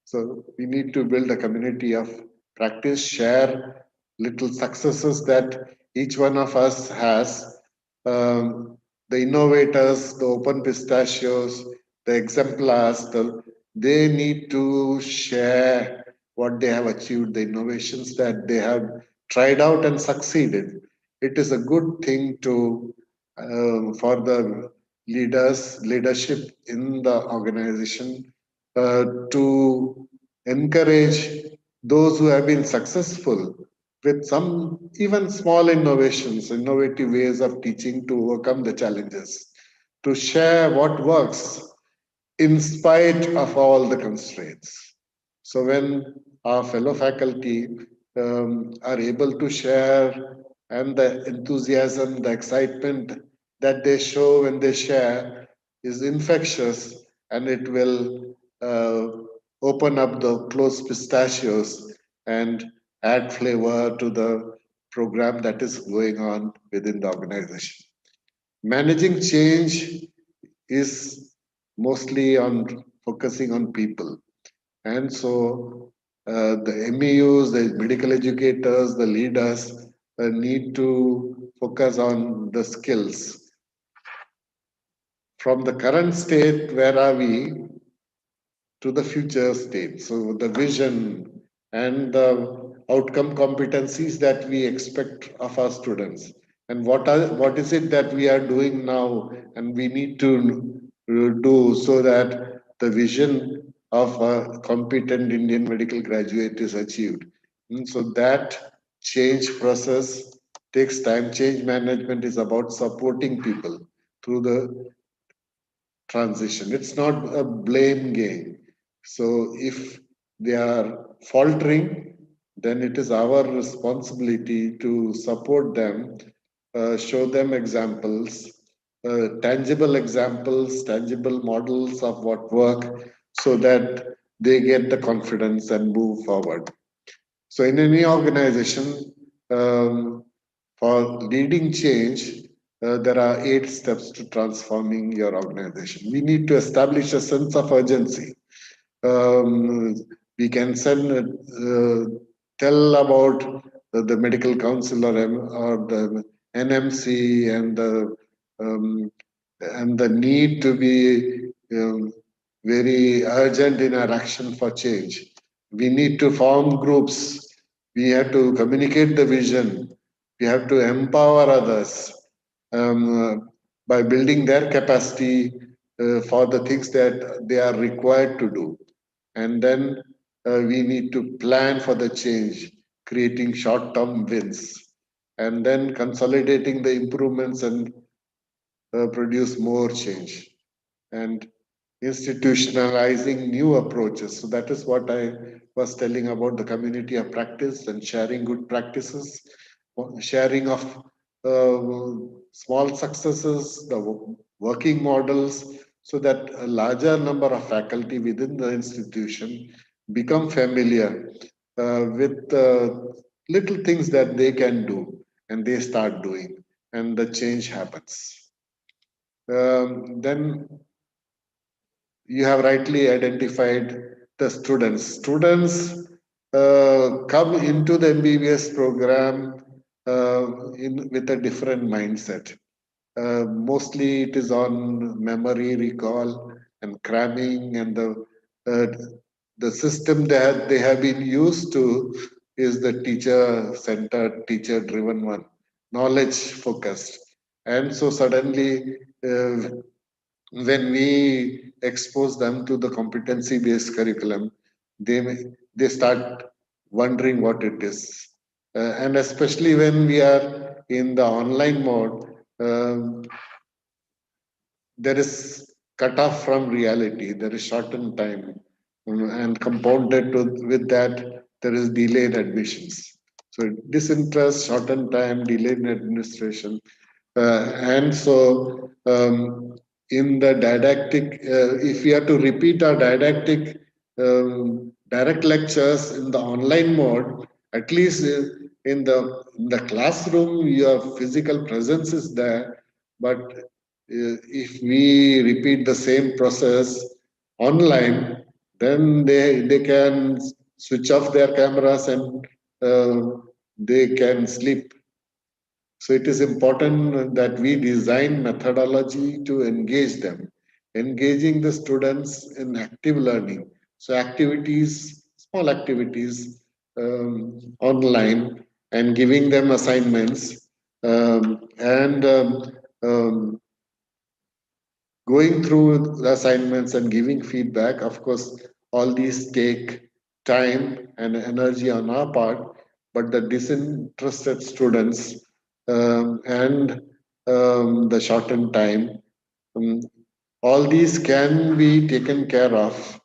Speaker 1: So we need to build a community of practice, share little successes that each one of us has. The innovators, the open pistachios, the exemplars, they need to share what they have achieved, the innovations that they have tried out and succeeded. It is a good thing to for the leadership in the organization to encourage those who have been successful with some even small innovations, innovative ways of teaching to overcome the challenges, to share what works in spite of all the constraints. So when our fellow faculty are able to share, and the enthusiasm, the excitement that they show when they share is infectious, and it will open up the closed pistachios and add flavor to the program that is going on within the organization. Managing change is mostly on focusing on people. And so the MEUs, the medical educators, the leaders need to focus on the skills. From the current state, where are we, to the future state? So the vision and the outcome competencies that we expect of our students. And what is it that we are doing now and we need to do so that the vision of a competent Indian medical graduate is achieved. And so that change process takes time. Change management is about supporting people through the transition. It's not a blame game. So if they are faltering, then it is our responsibility to support them, show them examples, tangible examples, tangible models of what work, so that they get the confidence and move forward. So in any organization, for leading change, there are 8 steps to transforming your organization. We need to establish a sense of urgency. Um, we can tell about the medical council or the NMC um, and the need to be very urgent in our action for change. We need to form groups. We have to communicate the vision. We have to empower others by building their capacity for the things that they are required to do. And then we need to plan for the change, creating short-term wins, and then consolidating the improvements and produce more change, and institutionalizing new approaches. So that is what I was telling about the community of practice and sharing good practices, sharing of small successes, the working models, so that a larger number of faculty within the institution become familiar with little things that they can do, and they start doing, and the change happens. Then you have rightly identified the students. Students come into the MBBS program with a different mindset. Mostly it is on memory recall and cramming, and uh, the system that they have been used to is the teacher-centered, teacher-driven one, knowledge-focused. And so suddenly, when we expose them to the competency-based curriculum, they start wondering what it is. And especially when we are in the online mode, um, there is cut off from reality. There is shortened time, and compounded with that, there is delayed admissions. So disinterest, shortened time, delayed administration, and so in the didactic, if we have to repeat our didactic direct lectures in the online mode, at least in the classroom, your physical presence is there, but if we repeat the same process online, then they can switch off their cameras and they can sleep. So it is important that we design methodology to engage them, engaging the students in active learning. So activities, small activities online, and giving them assignments, and going through the assignments and giving feedback. Of course, all these take time and energy on our part, but the disinterested students and the shortened time, um, all these can be taken care of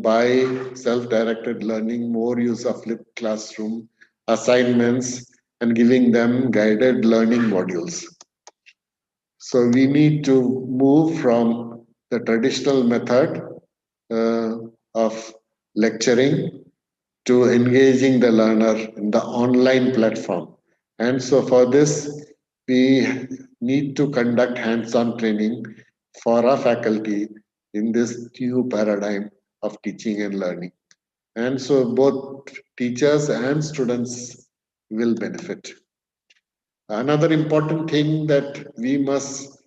Speaker 1: by self-directed learning, more use of flipped classroom, assignments, and giving them guided learning modules. So we need to move from the traditional method uh, of lecturing to engaging the learner in the online platform. And so for this, we need to conduct hands-on training for our faculty in this new paradigm of teaching and learning. And so both teachers and students will benefit. Another important thing that we must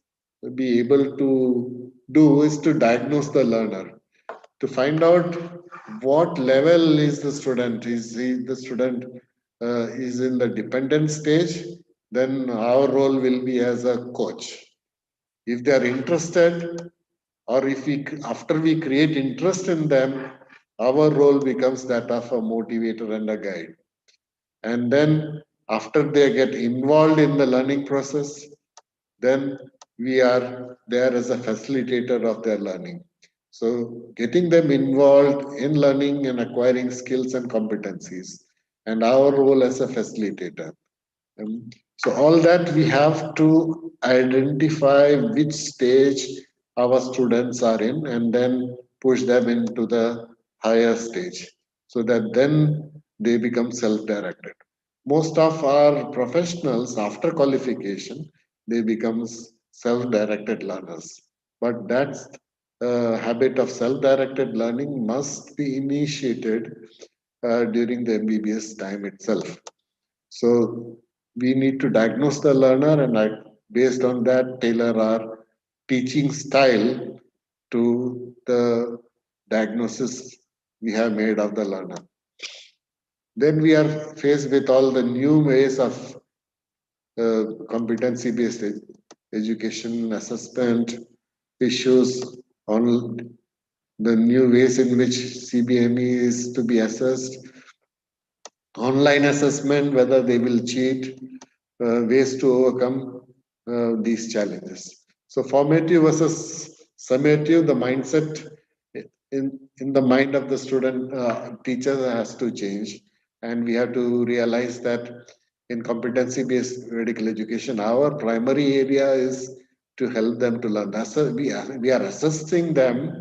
Speaker 1: be able to do is to diagnose the learner, to find out what level is the student. Is he, the student is in the dependent stage? Then our role will be as a coach. If they are interested, or if we after we create interest in them, our role becomes that of a motivator and a guide. And then after they get involved in the learning process, then we are there as a facilitator of their learning. So getting them involved in learning and acquiring skills and competencies, and our role as a facilitator. So all that we have to identify which stage our students are in, and then push them into the higher stage, so that then they become self-directed. Most of our professionals after qualification, they become self-directed learners. But that's habit of self-directed learning must be initiated during the MBBS time itself. So we need to diagnose the learner, and based on that, tailor our teaching style to the diagnosis we have made of the learner. Then we are faced with all the new ways of competency-based education assessment issues, on the new ways in which CBME is to be assessed, online assessment, whether they will cheat, ways to overcome these challenges. So formative versus summative, the mindset in the mind of the student teacher has to change, and we have to realize that in competency-based medical education, our primary area is to help them to learn. We are assessing them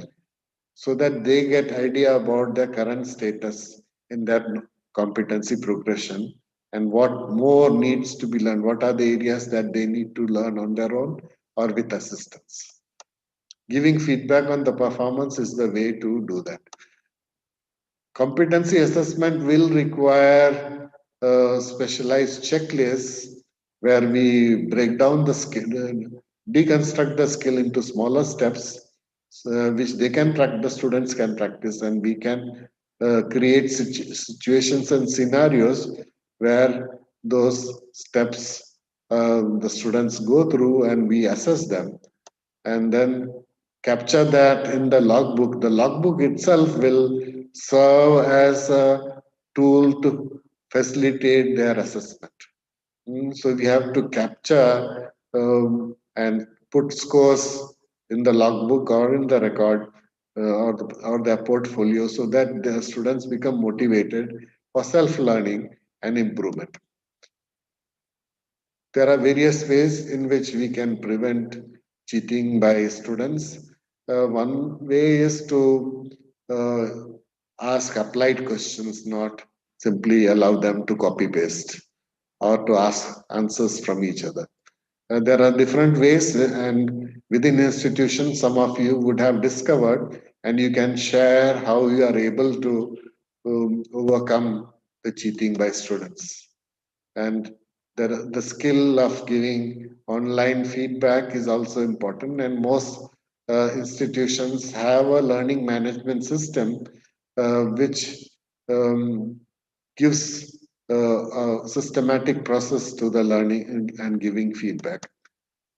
Speaker 1: so that they get idea about their current status in their competency progression, and what more needs to be learned, what are the areas that they need to learn on their own or with assistance. Giving feedback on the performance is the way to do that. Competency assessment will require specialized checklists where we break down the skill, deconstruct the skill into smaller steps, which the students can practice, and we can create situations and scenarios where those steps the students go through and we assess them, and then capture that in the logbook. The logbook itself will serve as a tool to facilitate their assessment. So we have to capture and put scores in the logbook or in the record or their portfolio, so that the students become motivated for self-learning and improvement. There are various ways in which we can prevent cheating by students. One way is to uh, ask applied questions, not simply allow them to copy paste or to ask answers from each other. There are different ways, and within institutions, some of you would have discovered, and you can share how you are able to overcome the cheating by students. And the skill of giving online feedback is also important, and most institutions have a learning management system which um, gives a systematic process to the learning and giving feedback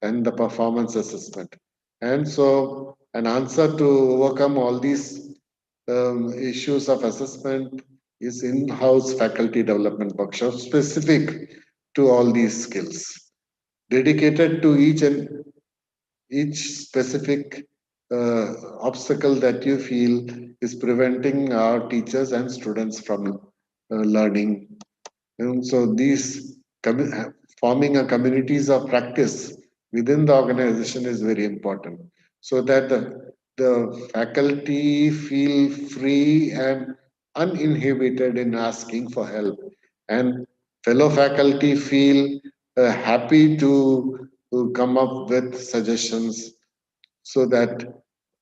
Speaker 1: and the performance assessment. And so an answer to overcome all these issues of assessment is in-house faculty development workshops specific to all these skills, dedicated to each specific obstacle that you feel is preventing our teachers and students from learning. And so these forming a communities of practice within the organization is very important, so that the faculty feel free and uninhibited in asking for help, and fellow faculty feel happy to come up with suggestions, so that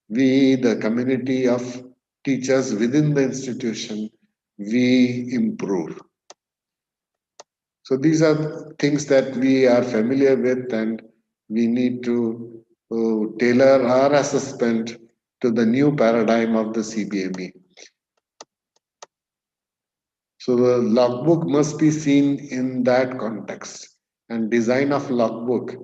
Speaker 1: we, the community of teachers within the institution, we improve. So these are things that we are familiar with, and we need to tailor our assessment to the new paradigm of the CBME. So the logbook must be seen in that context. And design of logbook,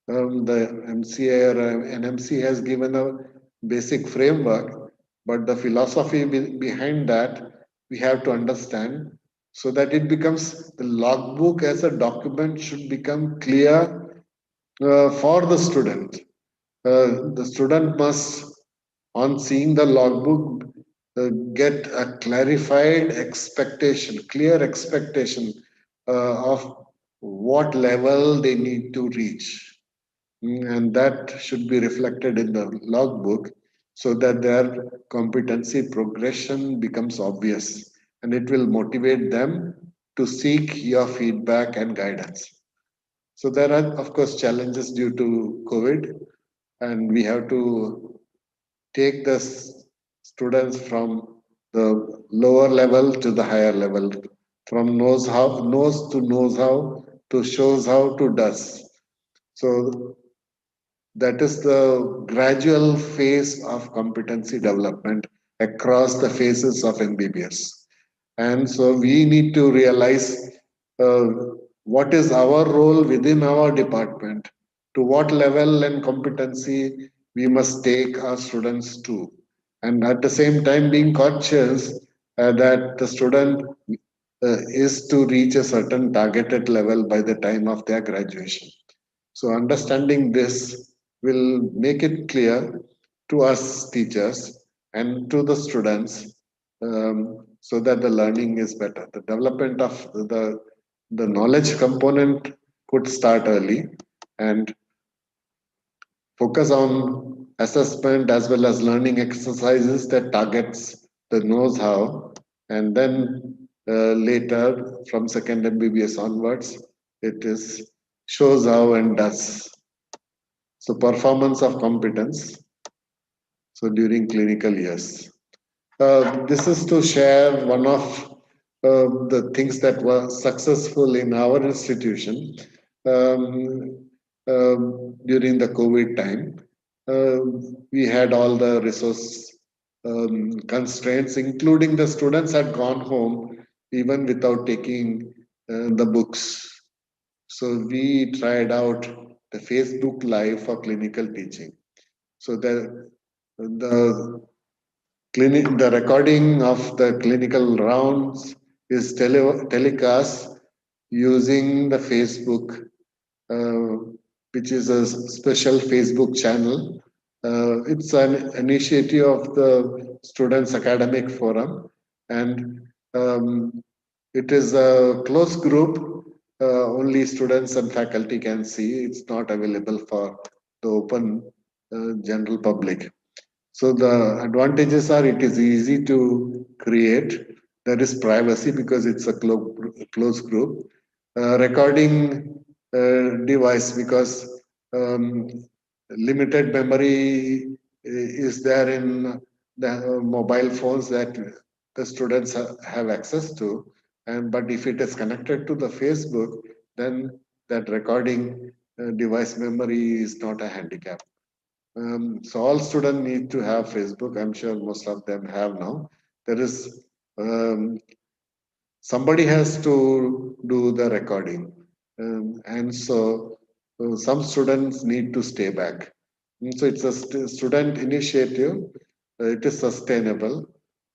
Speaker 1: the MCA or NMC has given a basic framework, but the philosophy behind that we have to understand, so that it becomes the logbook as a document should become clear for the student. The student must, on seeing the logbook, get a clarified expectation, clear expectation of what level they need to reach. And that should be reflected in the logbook, so that their competency progression becomes obvious, and it will motivate them to seek your feedback and guidance. So there are, of course, challenges due to COVID, and we have to take the students from the lower level to the higher level, from knows to knows how, to shows how to does. So that is the gradual phase of competency development across the phases of MBBS. And so we need to realize uh, what is our role within our department, to what level and competency we must take our students to. And at the same time, being conscious that the student is to reach a certain targeted level by the time of their graduation. So understanding this will make it clear to us teachers and to the students, so that the learning is better. The development of the knowledge component could start early, and focus on assessment as well as learning exercises that targets the knows how, and then later from second MBBS onwards, it is shows how and does. So performance of competence, so during clinical years. This is to share one of the things that were successful in our institution during the COVID time. Uh, we had all the resource constraints, including the students had gone home even without taking the books. So we tried out the Facebook Live for clinical teaching. So the the recording of the clinical rounds is telecast using the Facebook, which is a special Facebook channel. It's an initiative of the Students Academic Forum, and it is a closed group. Only students and faculty can see. It's not available for the open general public. So the advantages are it is easy to create. There is privacy because it's a closed group. Recording device because limited memory is there in the mobile phones that the students have access to. And but if it is connected to the Facebook, then that recording device memory is not a handicap. So all students need to have Facebook. I'm sure most of them have now. There is um, somebody has to do the recording, and so some students need to stay back. And so it's a student initiative. It is sustainable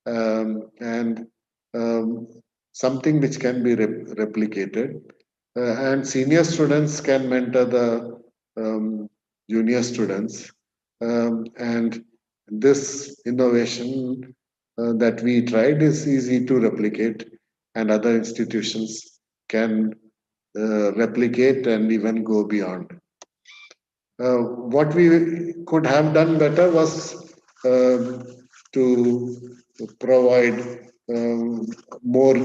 Speaker 1: and um, something which can be replicated. And senior students can mentor the junior students. And this innovation that we tried is easy to replicate, and other institutions can replicate and even go beyond. What we could have done better was to provide more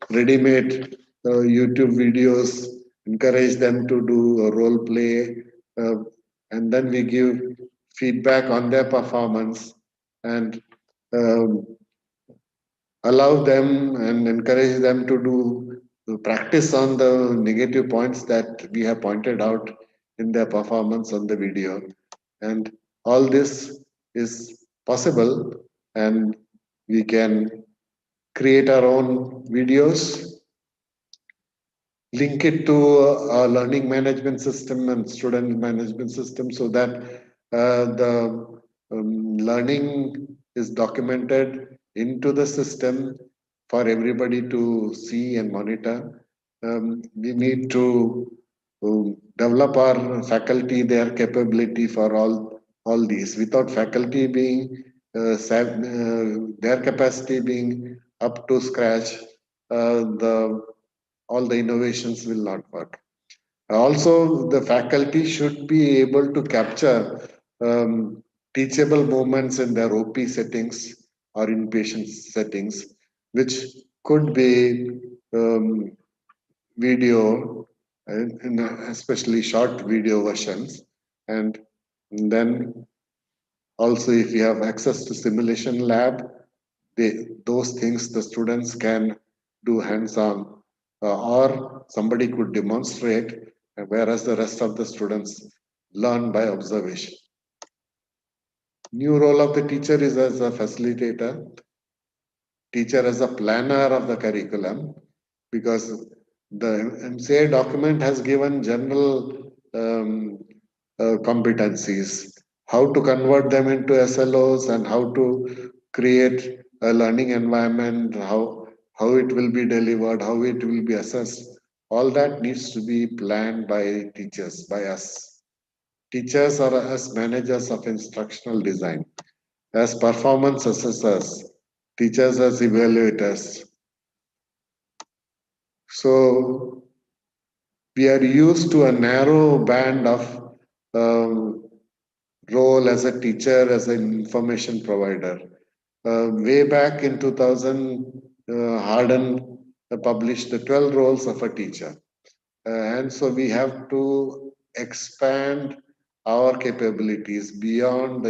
Speaker 1: ready-made YouTube videos, encourage them to do a role play, uh, and then we give feedback on their performance and um, allow them and encourage them to do to practice on the negative points that we have pointed out in their performance on the video. And all this is possible, and we can create our own videos, link it to a learning management system and student management system so that the learning is documented into the system for everybody to see and monitor. We need to develop our faculty, their capability for all these. Without faculty being their capacity being up to scratch, the all the innovations will not work. Also, the faculty should be able to capture teachable moments in their OP settings or inpatient settings, which could be um, video, in especially short video versions. And then also, if you have access to simulation lab, those things the students can do hands-on, or somebody could demonstrate, whereas the rest of the students learn by observation. New role of the teacher is as a facilitator, teacher as a planner of the curriculum, because the MCA document has given general competencies, how to convert them into SLOs and how to create a learning environment, how it will be delivered, how it will be assessed. All that needs to be planned by teachers, by us. Teachers are as managers of instructional design, as performance assessors, teachers as evaluators. So we are used to a narrow band of um, role as a teacher, as an information provider. Way back in 2000, Harden published the 12 roles of a teacher. And so we have to expand our capabilities beyond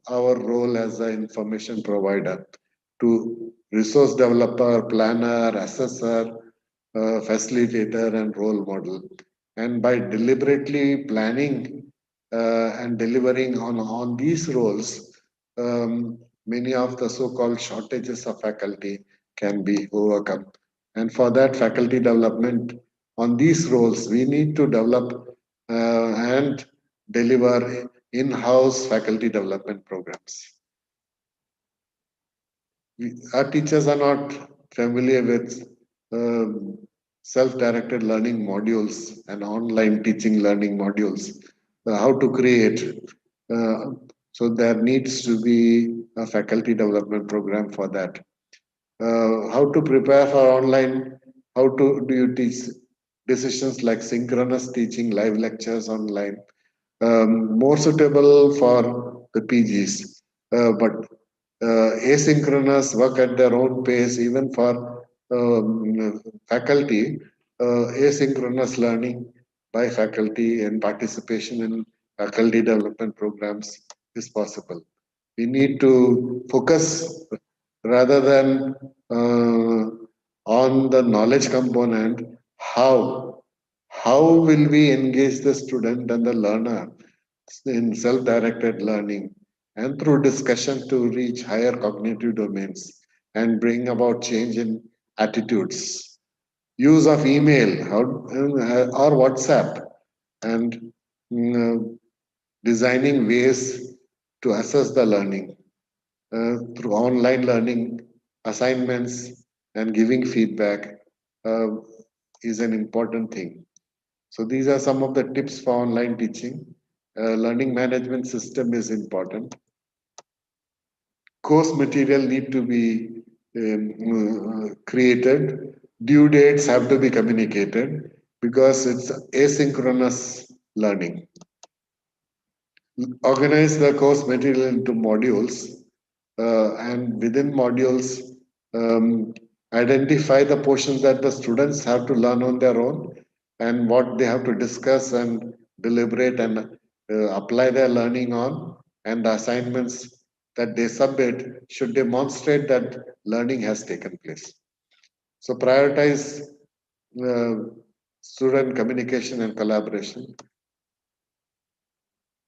Speaker 1: our role as an information provider. to resource developer, planner, assessor, facilitator, and role model. And by deliberately planning and delivering on these roles, many of the so-called shortages of faculty can be overcome. And for that faculty development on these roles, we need to develop and deliver in-house faculty development programs. Our teachers are not familiar with self-directed learning modules and online teaching learning modules, how to create. Uh, so there needs to be a faculty development program for that. How to prepare for online, how to do you teach decisions like synchronous teaching, live lectures online, more suitable for the PGs, but asynchronous work at their own pace, even for faculty, asynchronous learning by faculty and participation in faculty development programs is possible. We need to focus rather than on the knowledge component, how will we engage the student and the learner in self-directed learning and through discussion to reach higher cognitive domains and bring about change in attitudes. Use of email or WhatsApp and designing ways to assess the learning through online learning, assignments, and giving feedback uh, is an important thing. So these are some of the tips for online teaching. Learning management system is important. Course material need to be created. Due dates have to be communicated because it's asynchronous learning. Organize the course material into modules and within modules identify the portions that the students have to learn on their own and what they have to discuss and deliberate and apply their learning on, and the assignments that they submit should demonstrate that learning has taken place. So prioritize uh, student communication and collaboration.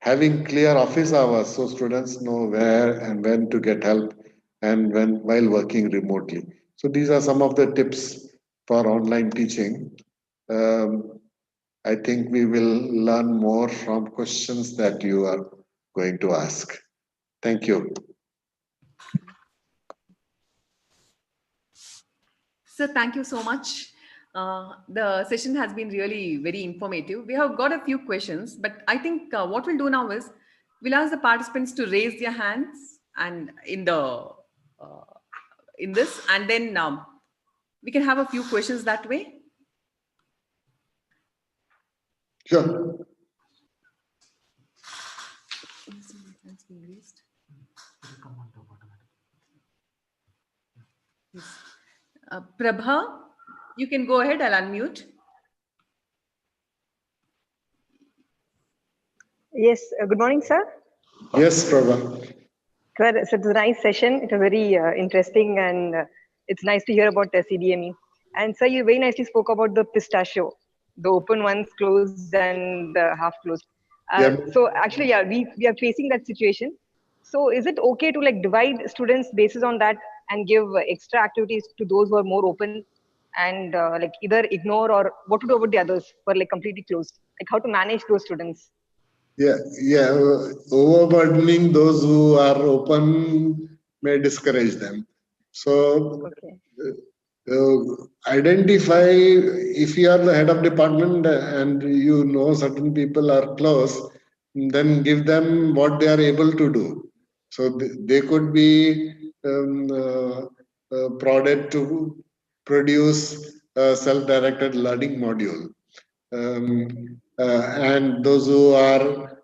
Speaker 1: Having clear office hours so students know where and when to get help and when while working remotely. So these are some of the tips for online teaching. Um, I think we will learn more from questions that you are going to ask. Thank you.
Speaker 3: Sir, thank you so much. The session has been really very informative. We have got a few questions, but I think what we'll do now is we'll ask the participants to raise their hands and in this, and then we can have a few questions that way.
Speaker 1: Sure.
Speaker 3: Prabha, you can go ahead. I'll unmute.
Speaker 4: Yes, good morning, sir.
Speaker 1: Yes, Prabha.
Speaker 4: Sir, so it was a nice session. It was very interesting, and it's nice to hear about CDME. And sir, you very nicely spoke about the pistachio, the open ones closed and the half closed. So actually, yeah, we are facing that situation. So is it okay to like divide students basis on that and give extra activities to those who are more open, and like either ignore, or what to do about the others who are like completely closed? Like how to manage those students?
Speaker 1: Yeah. Overburdening those who are open may discourage them. So
Speaker 4: Okay.
Speaker 1: identify if you are the head of department and you know certain people are close, then give them what they are able to do. So they could be prodded to produce a self-directed learning module. And those who are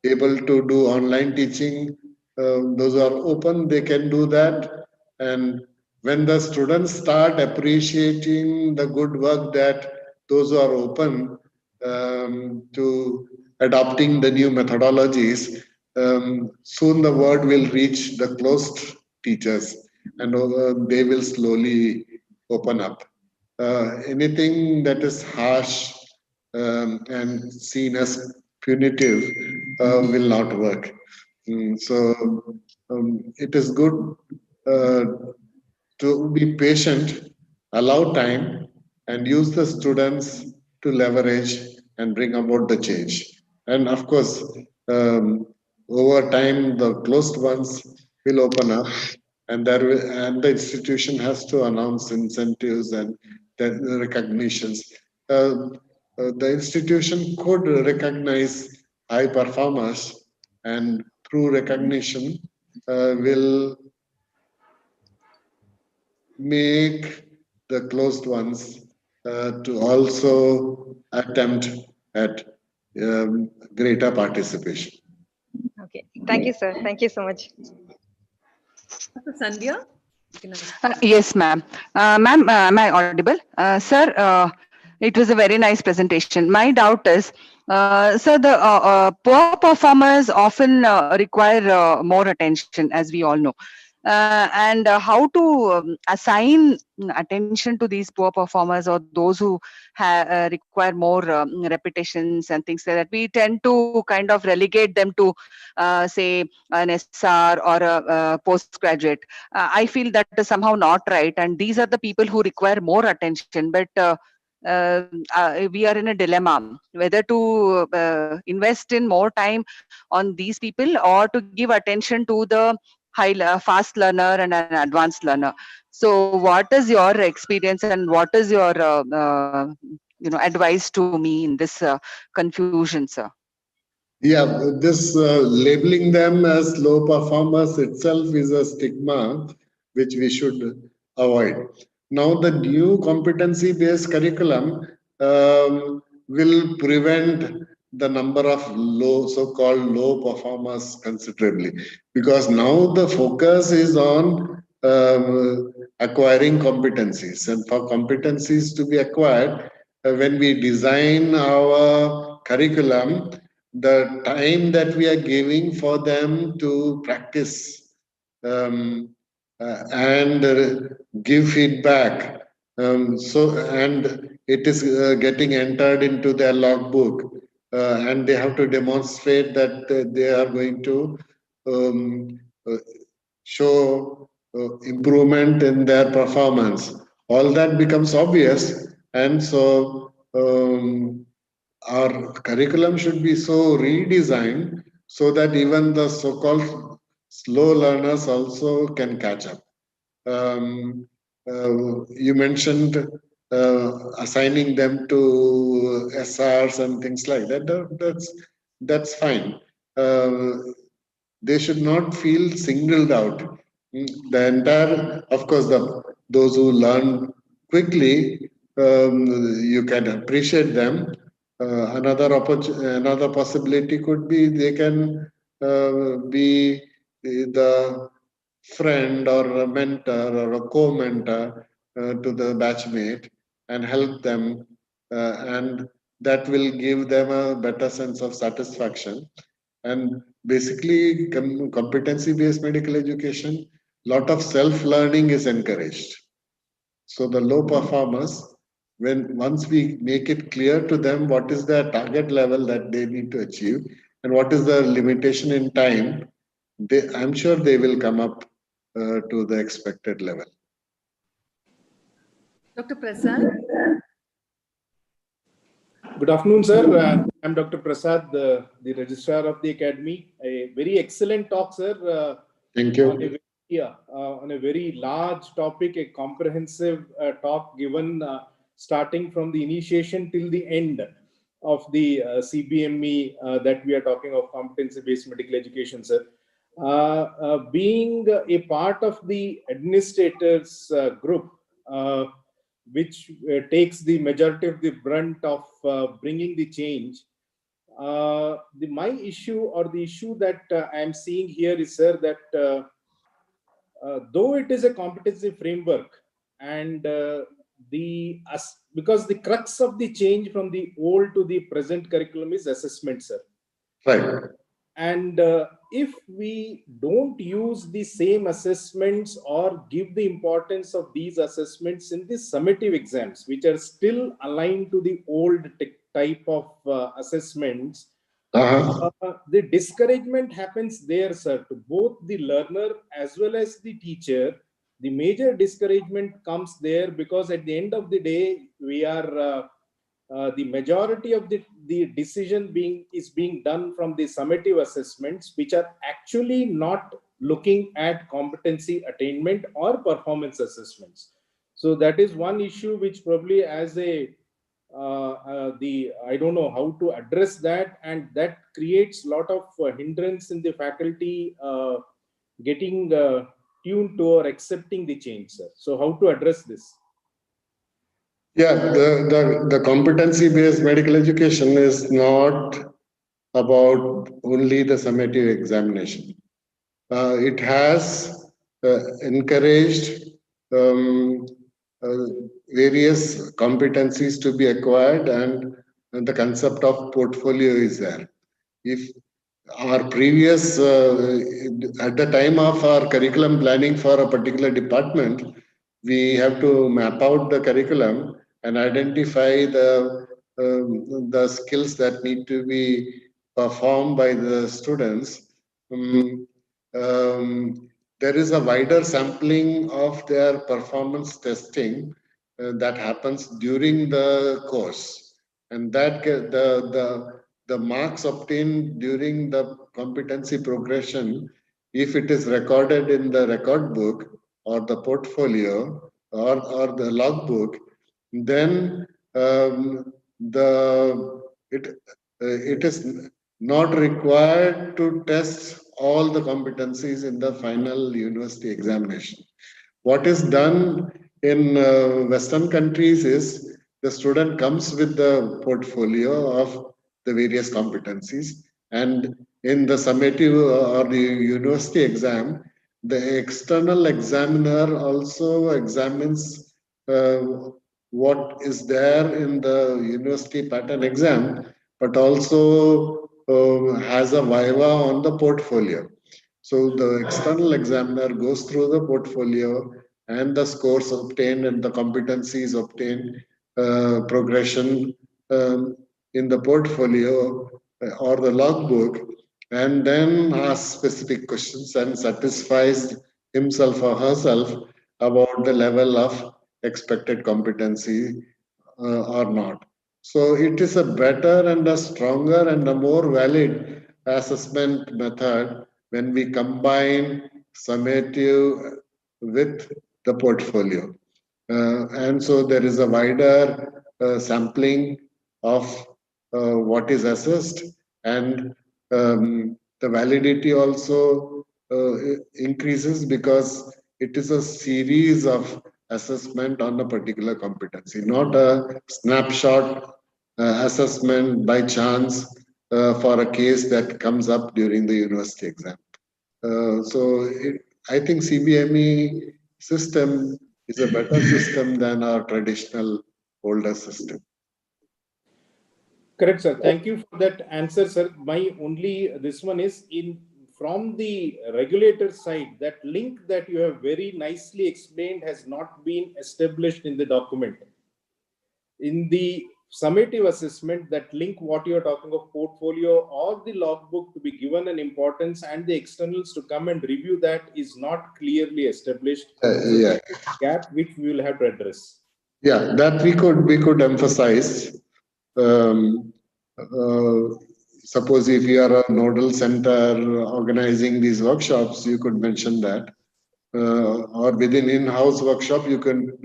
Speaker 1: able to do online teaching, those who are open, they can do that. And when the students start appreciating the good work that those who are open to adopting the new methodologies, soon the word will reach the closed teachers, and they will slowly open up. Anything that is harsh and seen as punitive will not work. It is good uh, to be patient, allow time, and use the students to leverage and bring about the change. And of course, um, over time, the closed ones will open up, and and the institution has to announce incentives and the recognitions. Uh, the institution could recognize high performers, and through recognition, will make the closed ones to also attempt at greater participation.
Speaker 4: Okay. Thank you, sir. Thank you so much.
Speaker 3: Dr. Sandhya, you can ask.
Speaker 5: Yes, ma'am. Ma'am, am I audible? Sir, it was a very nice presentation. My doubt is, sir, the poor performers often require more attention, as we all know. And how to assign attention to these poor performers or those who require more repetitions and things like that. We tend to kind of relegate them to, say, an SR or a postgraduate. I feel that is somehow not right, and these are the people who require more attention. But we are in a dilemma whether to invest in more time on these people or to give attention to the fast learner and an advanced learner. So, what is your experience and what is your advice to me in this confusion, sir?
Speaker 1: Yeah, this labeling them as low performers itself is a stigma which we should avoid. Now, the new competency-based curriculum will prevent the number of so-called low performers considerably, because now the focus is on acquiring competencies, and for competencies to be acquired, when we design our curriculum, the time that we are giving for them to practice and give feedback, and it is getting entered into their logbook, and they have to demonstrate that they are going to um, uh, show improvement in their performance. All that becomes obvious, and so our curriculum should be so redesigned so that even the so-called slow learners also can catch up. You mentioned assigning them to SRs and things like that. That's fine. They should not feel singled out. The entire, of course, those who learn quickly, you can appreciate them. Another possibility could be they can be the friend or a mentor or a co-mentor to the batchmate and help them, and that will give them a better sense of satisfaction. And basically, competency-based medical education, lot of self-learning is encouraged. So the low performers, once we make it clear to them what is their target level that they need to achieve and what is the limitation in time, I'm sure they will come up to the expected level.
Speaker 3: Dr. Prasad.
Speaker 6: Good afternoon, sir. I'm Dr. Prasad, the registrar of the academy. A very excellent talk, sir.
Speaker 1: Thank you.
Speaker 6: On a very large topic, a comprehensive talk given starting from the initiation till the end of the CBME that we are talking of, competency-based medical education, sir. Being a part of the administrators group, which takes the majority of the brunt of bringing the change. My issue, or the issue that I am seeing here is, sir, that though it is a competency framework, and because the crux of the change from the old to the present curriculum is assessment, sir.
Speaker 1: Right.
Speaker 6: And if we don't use the same assessments or give the importance of these assessments in the summative exams, which are still aligned to the old type of assessments, the discouragement happens there, sir, to both the learner as well as the teacher. The major discouragement comes there because at the end of the day, we are the majority of the decision is being done from the summative assessments, which are actually not looking at competency attainment or performance assessments. So that is one issue which probably as a I don't know how to address that, and that creates a lot of hindrance in the faculty getting tuned to or accepting the change, sir. So how to address this?
Speaker 1: Yeah, the competency-based medical education is not about only the summative examination. It has encouraged various competencies to be acquired, and the concept of portfolio is there. If our previous, at the time of our curriculum planning for a particular department, we have to map out the curriculum and identify the skills that need to be performed by the students. There is a wider sampling of their performance testing that happens during the course, and that the marks obtained during the competency progression, if it is recorded in the record book or the portfolio or the logbook, then it is not required to test all the competencies in the final university examination. What is done in Western countries is the student comes with the portfolio of the various competencies, and in the summative or the university exam, the external examiner also examines what is there in the university pattern exam, but also has a viva on the portfolio. So the external examiner goes through the portfolio and the scores obtained and the competencies obtained, progression in the portfolio or the logbook, and then asks specific questions and satisfies himself or herself about the level of expected competency or not. So it is a better and a stronger and a more valid assessment method when we combine summative with the portfolio. And so there is a wider sampling of what is assessed, and the validity also increases because it is a series of assessment on a particular competency, not a snapshot assessment by chance for a case that comes up during the university exam. I think CBME system is a better system than our traditional older system.
Speaker 6: Correct, sir. Thank you for that answer, sir. My only this one is from the regulator side, that link that you have very nicely explained has not been established in the document. In the summative assessment, that link, what you are talking of, portfolio or the logbook to be given an importance and the externals to come and review, that is not clearly established.
Speaker 1: Yeah.
Speaker 6: Gap which we will have to address.
Speaker 1: Yeah, that we could emphasize. Suppose if you are a nodal center organizing these workshops, you could mention that, or within in-house workshop, you can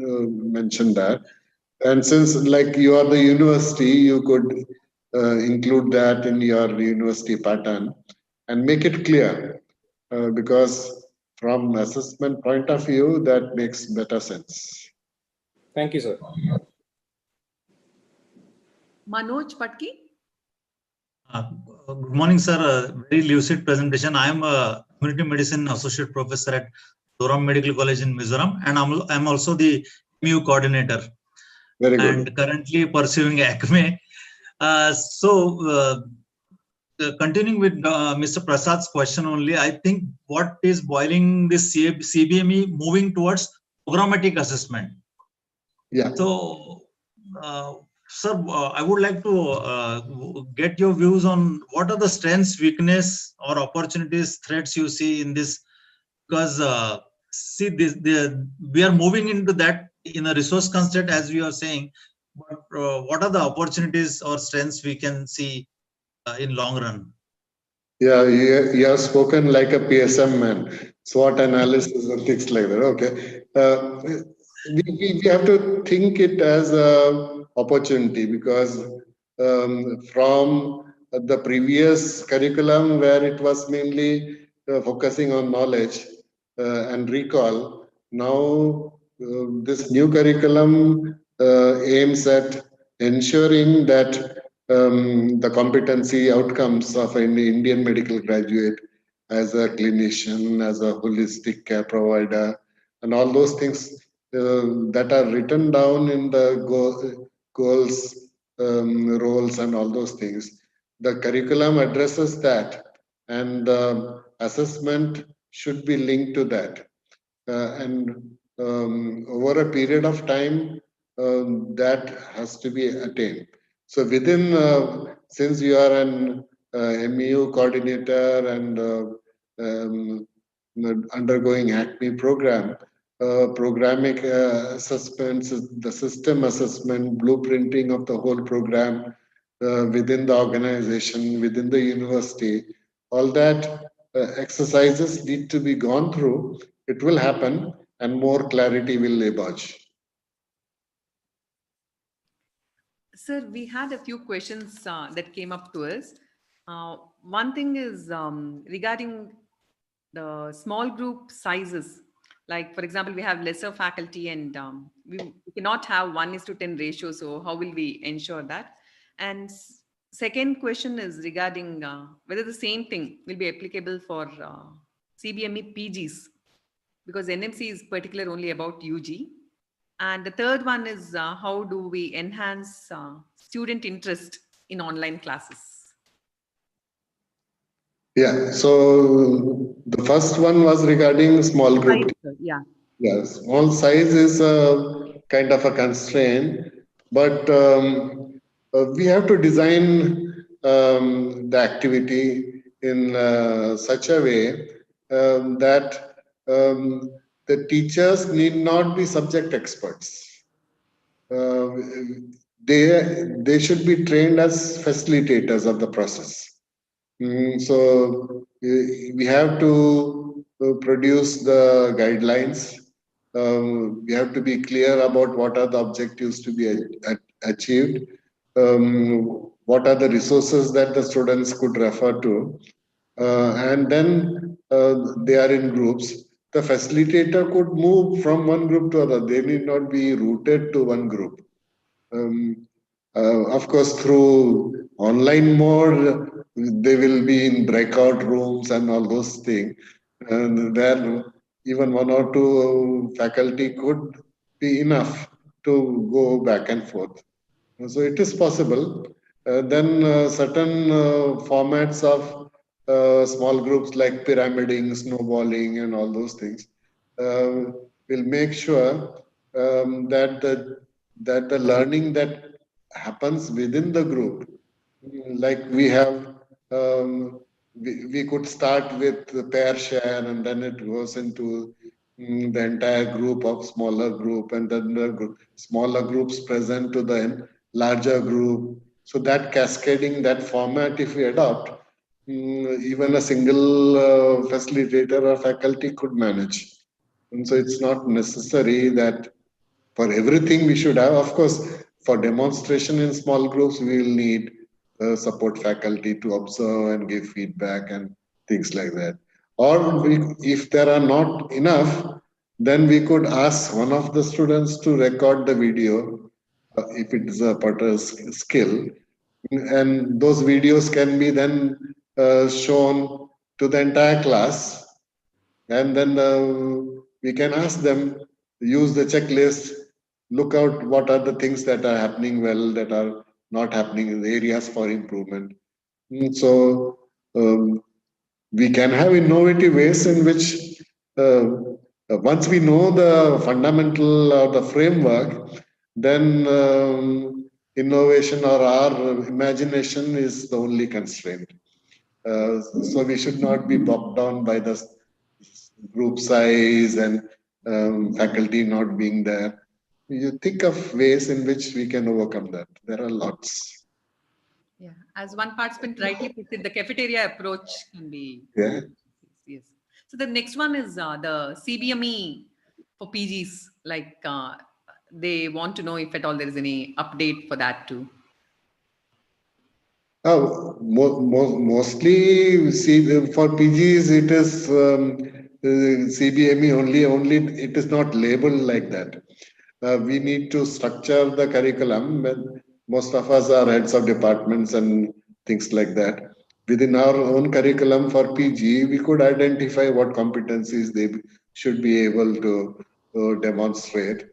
Speaker 1: mention that. And since like you are the university, you could include that in your university pattern and make it clear, because from assessment point of view, that makes better sense.
Speaker 6: Thank you, sir.
Speaker 3: Manoj Patki.
Speaker 7: Good morning, sir. Very lucid presentation. I am a community medicine associate professor at Durham Medical College in Mizoram, and I'm also the MU coordinator. Very good. And currently pursuing ACME. continuing with Mr. Prasad's question only, I think what is boiling this CBME moving towards programmatic assessment.
Speaker 1: Yeah.
Speaker 7: So, sir, I would like to get your views on what are the strengths, weakness, or opportunities, threats you see in this, because see, we are moving into that in a resource constraint, as we are saying. But what are the opportunities or strengths we can see in long run?
Speaker 1: Yeah, you have spoken like a PSM man, SWOT analysis and things like that. Okay. We have to think it as a opportunity, because from the previous curriculum, where it was mainly focusing on knowledge and recall, now this new curriculum aims at ensuring that the competency outcomes of an Indian medical graduate as a clinician, as a holistic care provider, and all those things that are written down in the goals, roles, and all those things. The curriculum addresses that, and the assessment should be linked to that. And over a period of time, that has to be attained. So within, since you are an MEU coordinator and undergoing ACME program, programming assessments, the system assessment, blueprinting of the whole program within the organization, within the university, all that exercises need to be gone through. It will happen, and more clarity will emerge.
Speaker 3: Sir, we had a few questions that came up to us. One thing is regarding the small group sizes. Like, for example, we have lesser faculty and we cannot have 1:10 ratio. So how will we ensure that? And second question is regarding whether the same thing will be applicable for CBME PGs, because NMC is particular only about UG. And the third one is how do we enhance student interest in online classes?
Speaker 1: Yeah, so the first one was regarding small group.
Speaker 3: Yeah.
Speaker 1: Yeah, small size is a kind of a constraint, but we have to design the activity in such a way that the teachers need not be subject experts. They should be trained as facilitators of the process. So we have to produce the guidelines. We have to be clear about what are the objectives to be achieved. What are the resources that the students could refer to, and then they are in groups. The facilitator could move from one group to other. They need not be rooted to one group. Of course, through online mode, they will be in breakout rooms and all those things. And there, even one or two faculty could be enough to go back and forth. So it is possible. Then certain formats of small groups like pyramiding, snowballing, and all those things will make sure that the learning that happens within the group, like we have, we could start with the pair share, and then it goes into the entire group of smaller group, and then the smaller groups present to the larger group. So that cascading, that format, if we adopt, even a single facilitator or faculty could manage. And so it's not necessary that for everything we should have. Of course, for demonstration in small groups, we will need support faculty to observe and give feedback and things like that. Or if there are not enough, then we could ask one of the students to record the video if it is a particular skill. And those videos can be then shown to the entire class. And then we can ask them, use the checklist, look out what are the things that are happening well, that are not happening, in the areas for improvement. So we can have innovative ways in which once we know the fundamental or the framework, then innovation or our imagination is the only constraint. So we should not be bogged down by the group size and faculty not being there. You think of ways in which we can overcome that. There are lots.
Speaker 3: Yeah, as one participant rightly put it, the cafeteria approach can be.
Speaker 1: Yeah.
Speaker 3: Yes. So the next one is the CBME for PGs. Like they want to know if at all there is any update for that too.
Speaker 1: Mostly, see, for PGs, it is CBME only. Only it is not labeled like that. We need to structure the curriculum. Most of us are heads of departments and things like that. Within our own curriculum for PG, we could identify what competencies they should be able to demonstrate,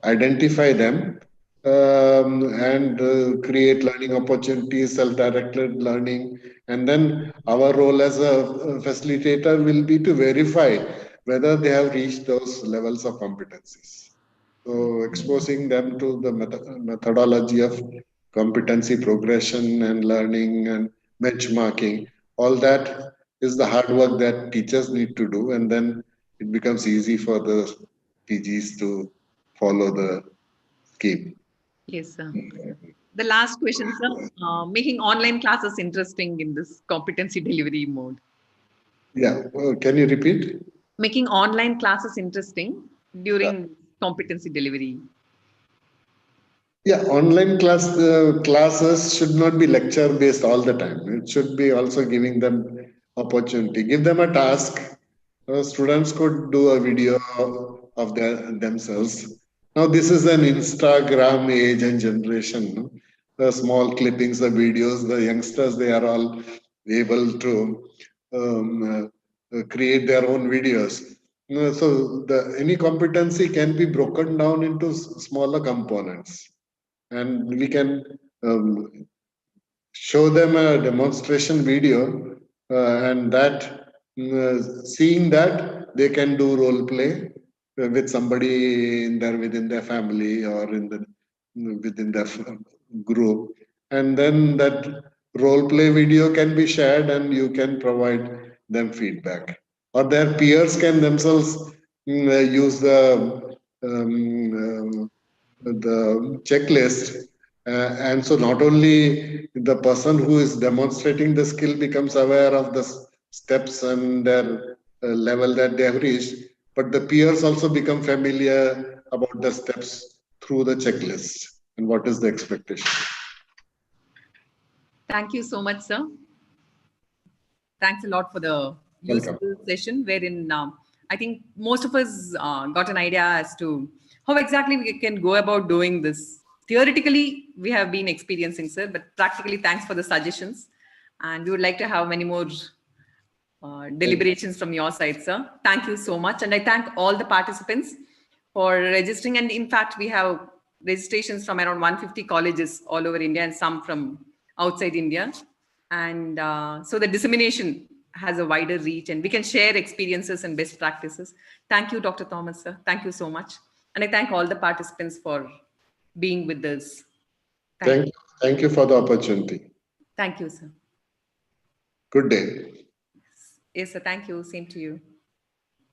Speaker 1: identify them, and create learning opportunities, self-directed learning. And then our role as a facilitator will be to verify whether they have reached those levels of competencies. So exposing them to the methodology of competency progression and learning and benchmarking, all that is the hard work that teachers need to do. And then it becomes easy for the PGs to follow the scheme.
Speaker 3: Yes, sir. The last question, sir. Making online classes interesting in this competency delivery mode.
Speaker 1: Yeah, can you repeat?
Speaker 3: Making online classes interesting during competency delivery.
Speaker 1: Yeah, online classes should not be lecture based all the time. It should be also giving them opportunity. Give them a task. Students could do a video of themselves. Now this is an Instagram age and generation. No? The small clippings, the videos, the youngsters, they are all able to create their own videos. So any competency can be broken down into smaller components, and we can show them a demonstration video, and that seeing that they can do role play with somebody within their family or within their group, and then that role play video can be shared and you can provide them feedback, or their peers can themselves use the checklist. And so not only the person who is demonstrating the skill becomes aware of the steps and their level that they have reached, but the peers also become familiar about the steps through the checklist and what is the expectation.
Speaker 3: Thank you so much, sir. Thanks a lot for the useful session wherein I think most of us got an idea as to how exactly we can go about doing this. Theoretically, we have been experiencing, sir, but practically thanks for the suggestions. And we would like to have many more deliberations from your side, sir. Thank you so much. And I thank all the participants for registering. And in fact, we have registrations from around 150 colleges all over India and some from outside India. And so the dissemination has a wider reach and we can share experiences and best practices. Thank you, Dr. Thomas, sir. Thank you so much. And I thank all the participants for being with us.
Speaker 1: Thank you for the opportunity.
Speaker 3: Thank you, sir.
Speaker 1: Good day.
Speaker 3: Yes, sir. Thank you. Same to you.